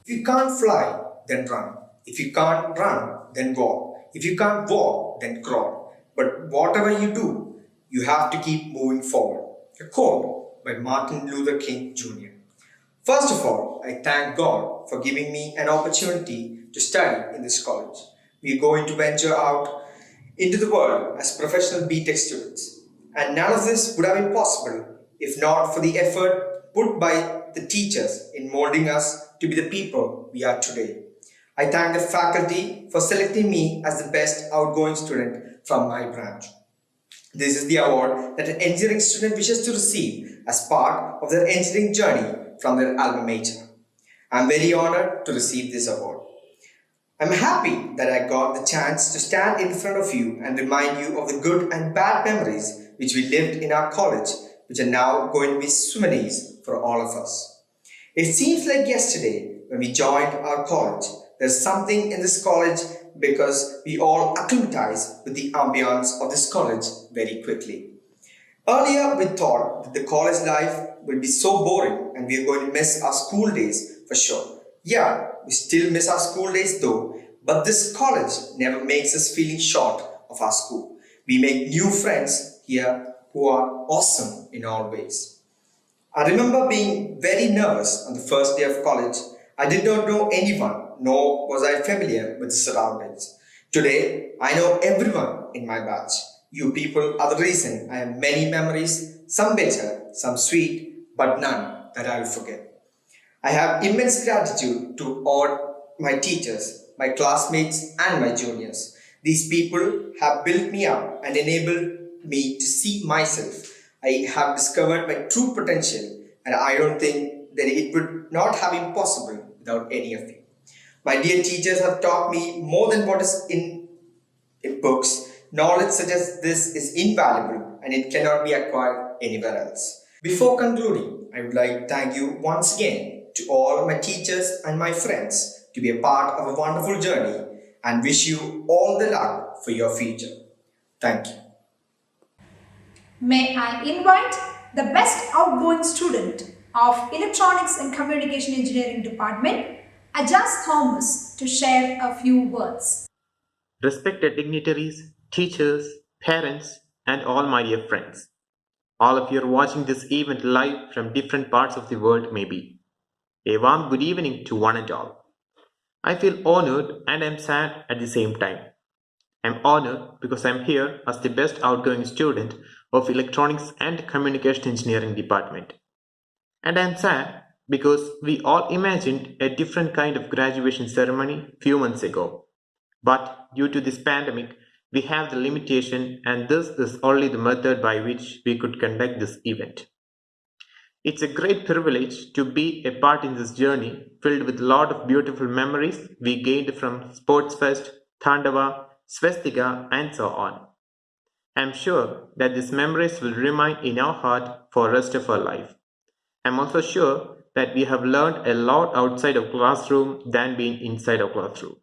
If you can't fly, then run. If you can't run, then walk. If you can't walk, then crawl. But whatever you do, you have to keep moving forward. A quote by Martin Luther King Jr. First of all, I thank God for giving me an opportunity to study in this college. We are going to venture out into the world as professional B.Tech students. And none of this would have been possible if not for the effort put by the teachers in molding us to be the people we are today. I thank the faculty for selecting me as the best outgoing student from my branch. This is the award that an engineering student wishes to receive as part of their engineering journey from their alma mater. I am very honored to receive this award. I'm happy that I got the chance to stand in front of you and remind you of the good and bad memories which we lived in our college, which are now going to be souvenirs for all of us. It seems like yesterday when we joined our college. There's something in this college because we all acclimatize with the ambience of this college very quickly. Earlier, we thought that the college life will be so boring and we are going to miss our school days for sure. Yeah, we still miss our school days though, But this college never makes us feeling short of our school. We make new friends here who are awesome in all ways. I remember being very nervous on the first day of college. I did not know anyone, nor was I familiar with the surroundings. Today, I know everyone in my batch. You people are the reason I have many memories, some bitter, some sweet, but none that I'll forget. I have immense gratitude to all my teachers, my classmates, and my juniors. These people have built me up and enabled me to see myself. I have discovered my true potential, and I don't think that it would not have been possible without any of you. My dear teachers have taught me more than what is in books. Knowledge such as this is invaluable and it cannot be acquired anywhere else. Before concluding, I would like to thank you once again to all my teachers and my friends to be a part of a wonderful journey and wish you all the luck for your future. Thank you. May I invite the best outgoing student of Electronics and Communication Engineering Department, Ajas Thomas, to share a few words. Respected dignitaries, teachers, parents, and all my dear friends. All of you are watching this event live from different parts of the world maybe. A warm good evening to one and all. I feel honored and I'm sad at the same time. I'm honored because I'm here as the best outgoing student of Electronics and Communication Engineering Department. And I'm sad because we all imagined a different kind of graduation ceremony few months ago. But due to this pandemic, we have the limitation and this is only the method by which we could conduct this event. It's a great privilege to be a part in this journey filled with a lot of beautiful memories we gained from Sports Fest, Thandava, Swastika and so on. I'm sure that these memories will remain in our heart for the rest of our life. I'm also sure that we have learned a lot outside of classroom than being inside a classroom.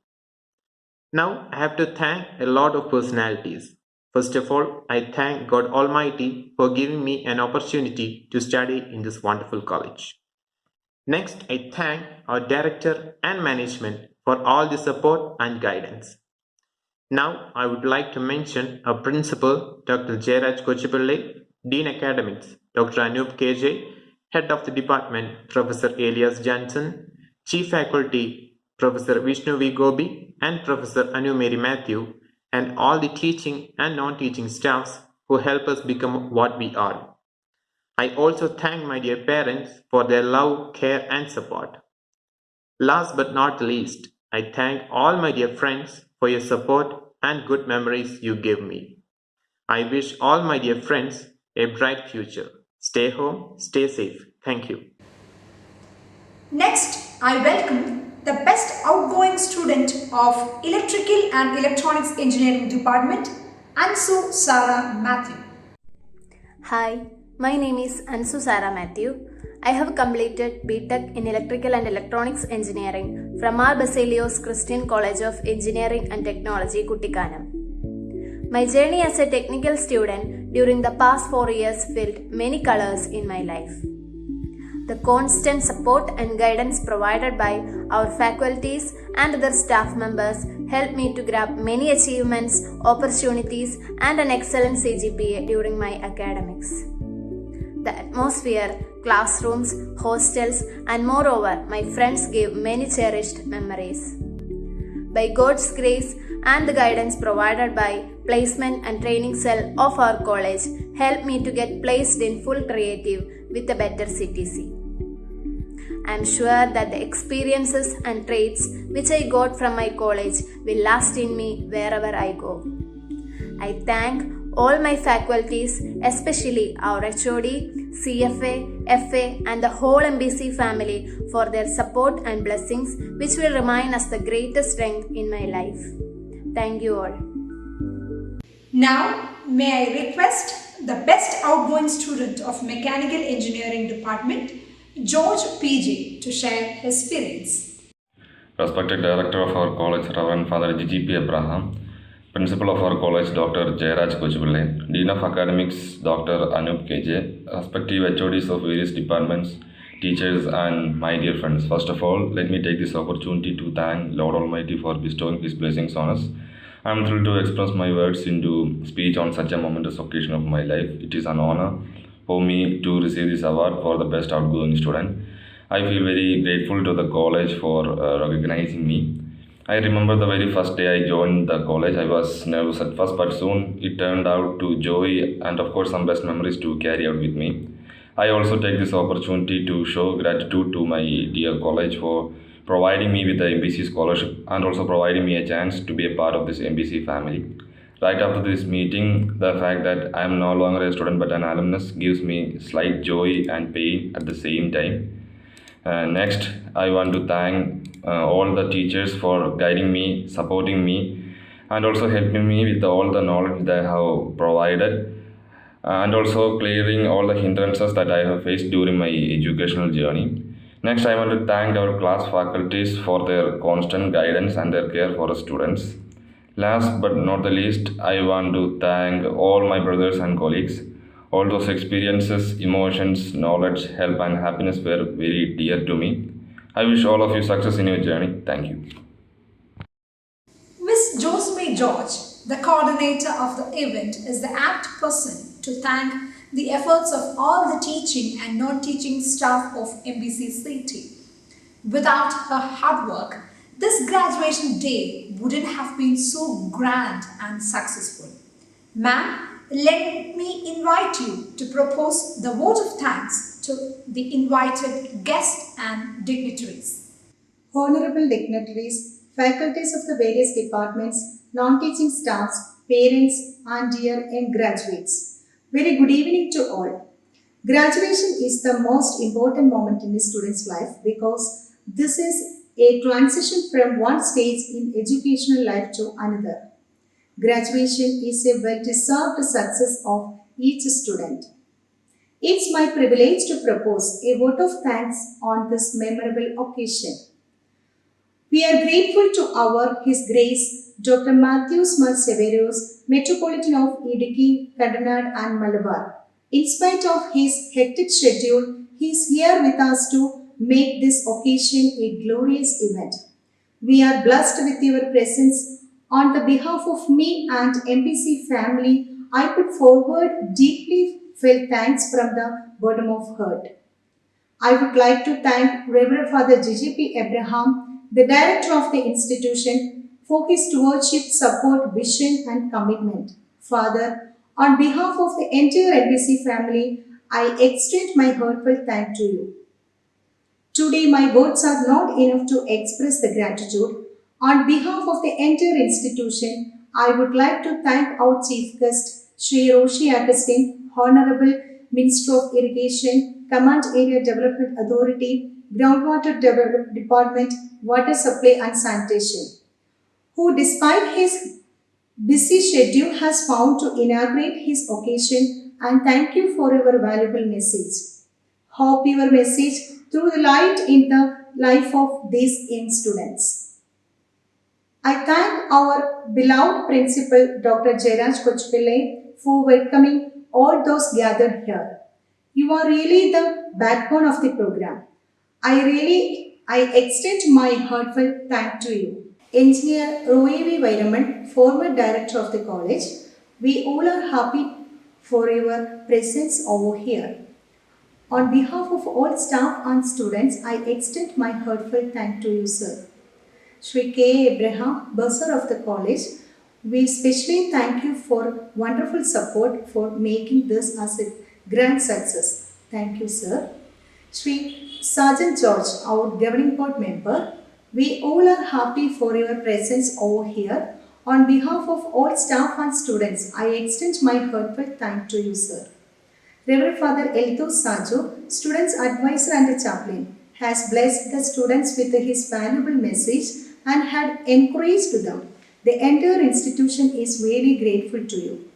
Now I have to thank a lot of personalities. First of all, I thank God Almighty for giving me an opportunity to study in this wonderful college. Next, I thank our director and management for all the support and guidance. Now, I would like to mention our principal, Dr. Jairaj Kochipille, Dean Academics, Dr. Anup KJ, Head of the Department, Professor Elias Johnson, Chief Faculty, Professor Vishnu V. Gobi, and Professor Anu Mary Matthew, and all the teaching and non-teaching staffs who help us become what we are. I also thank my dear parents for their love, care, and support. Last but not least, I thank all my dear friends for your support and good memories you give me. I wish all my dear friends a bright future. Stay home, stay safe. Thank you. Next, I welcome the best outgoing student of Electrical and Electronics Engineering Department, Ansu Sarah Matthew. Hi, my name is Ansu Sarah Matthew. I have completed B.Tech in Electrical and Electronics Engineering from our Baselios Christian College of Engineering and Technology, Kuttikanam. My journey as a technical student during the past 4 years filled many colors in my life. The constant support and guidance provided by our faculties and other staff members helped me to grab many achievements, opportunities, and an excellent CGPA during my academics. The atmosphere, classrooms, hostels, and moreover, my friends gave many cherished memories. By God's grace and the guidance provided by placement and training cell of our college helped me to get placed in full creative with a better CTC. I am sure that the experiences and traits which I got from my college will last in me wherever I go. I thank all my faculties, especially our HOD, CFA, FA and the whole MBC family for their support and blessings which will remain as the greatest strength in my life. Thank you all. Now, may I request the best outgoing student of Mechanical Engineering Department, George PG, to share his feelings. Respected Director of our college, Reverend Father G.P. Abraham, Principal of our college, Dr. Jairaj Kochipille, Dean of Academics, Dr. Anup KJ, respective HODs of various departments, teachers, and my dear friends. First of all, let me take this opportunity to thank Lord Almighty for bestowing His blessings on us. I am thrilled to express my words into speech on such a momentous occasion of my life. It is an honor for me to receive this award for the best outgoing student. I feel very grateful to the college for recognizing me. I remember the very first day I joined the college. I was nervous at first, but soon it turned out to joy and, of course, some best memories to carry out with me. I also take this opportunity to show gratitude to my dear college for providing me with the MBC scholarship and also providing me a chance to be a part of this MBC family. Right after this meeting, the fact that I am no longer a student but an alumnus gives me slight joy and pain at the same time. Next, I want to thank all the teachers for guiding me, supporting me, and also helping me with all the knowledge they have provided, and also clearing all the hindrances that I have faced during my educational journey. Next, I want to thank our class faculties for their constant guidance and their care for the students. Last but not the least, I want to thank all my brothers and colleagues. All those experiences, emotions, knowledge, help, and happiness were very dear to me. I wish all of you success in your journey. Thank you. Miss Josme George, the coordinator of the event, is the apt person to thank the efforts of all the teaching and non-teaching staff of MBC City. Without her hard work, this graduation day wouldn't have been so grand and successful. Ma'am, let me invite you to propose the vote of thanks to the invited guests and dignitaries. Honorable dignitaries, faculties of the various departments, non-teaching staffs, parents, and dear young graduates. Very good evening to all. Graduation is the most important moment in a student's life because this is a transition from one stage in educational life to another. Graduation is a well-deserved success of each student. It's my privilege to propose a vote of thanks on this memorable occasion. We are grateful to His Grace Dr. Matthews Baselios, Metropolitan of Idiki, Kadunad and Malabar. In spite of his hectic schedule, he is here with us to make this occasion a glorious event. We are blessed with your presence. On the behalf of me and MPC family, I put forward deeply felt thanks from the bottom of heart. I would like to thank Reverend Father J.P. Abraham, the director of the institution, for his stewardship, support, vision, and commitment. Father, on behalf of the entire NBC family, I extend my heartfelt thanks to you. Today, my words are not enough to express the gratitude. On behalf of the entire institution, I would like to thank our chief guest, Sri Roshi Agustin, Honorable Minister of Irrigation, Command Area Development Authority, Groundwater Department, Water Supply and Sanitation, who despite his busy schedule has found to inaugurate his occasion, and thank you for your valuable message. Hope your message threw the light in the life of these young students. I thank our beloved principal, Dr. Jairaj Kochpillai, for welcoming all those gathered here. You are really the backbone of the program. I extend my heartfelt thanks to you. Engineer Roy V. Vairaman, former director of the college, we all are happy for your presence over here. On behalf of all staff and students, I extend my heartfelt thanks to you, sir. Sri K. Abraham, bursar of the college, we especially thank you for wonderful support for making this as a grand success. Thank you, sir. Sri Sergeant George, our governing board member, we all are happy for your presence over here. On behalf of all staff and students, I extend my heartfelt thanks to you, sir. Reverend Father Elto Sajo, students' advisor and chaplain, has blessed the students with his valuable message and had encouraged them. The entire institution is very grateful to you.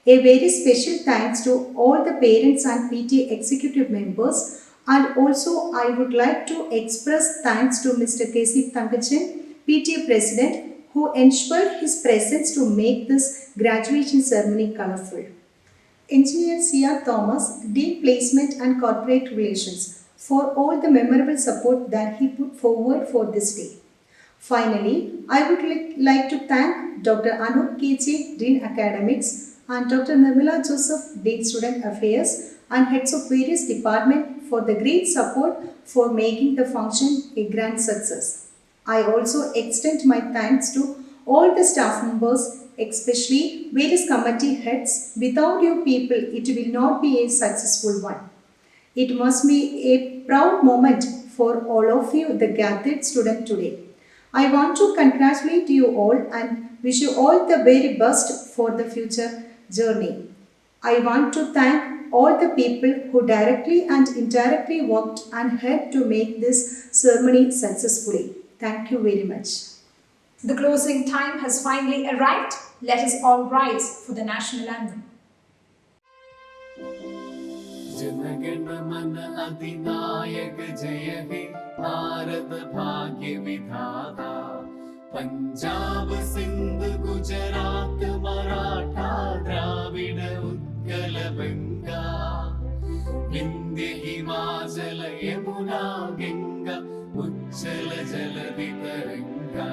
A very special thanks to all the parents and PTA executive members, and also I would like to express thanks to Mr. K.C. Tangachan, PTA President, who ensured his presence to make this graduation ceremony colorful. Engineer C.R. Thomas, Dean Placement and Corporate Relations, for all the memorable support that he put forward for this day. Finally, I would like to thank Dr. Anup KJ, Dean Academics, and Dr. Nirmala Joseph, Dean Student Affairs, and heads of various departments for the great support for making the function a grand success. I also extend my thanks to all the staff members, especially various committee heads. Without you people, it will not be a successful one. It must be a proud moment for all of you, the gathered student today. I want to congratulate you all and wish you all the very best for the future journey. I want to thank all the people who directly and indirectly worked and helped to make this ceremony successfully. Thank you very much. The closing time has finally arrived. Let us all rise for the national anthem. जनगण मन अधिनायक जय हे भारत भाग्य विधाता पंजाब सिंध गुजरात मराठा द्राविड उत्कल बंगा विंध्य हिमाचल यमुना गंगा उच्चल जलधि तरंगा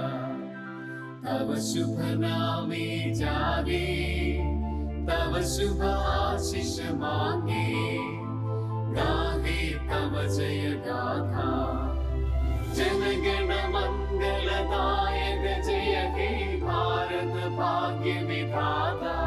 तव शुभ नामे जागे तव शुभ आशीष मांगे गाहे तव जय गाथा जनगण मंगलदायक जय हे भारत भाग्य विधाता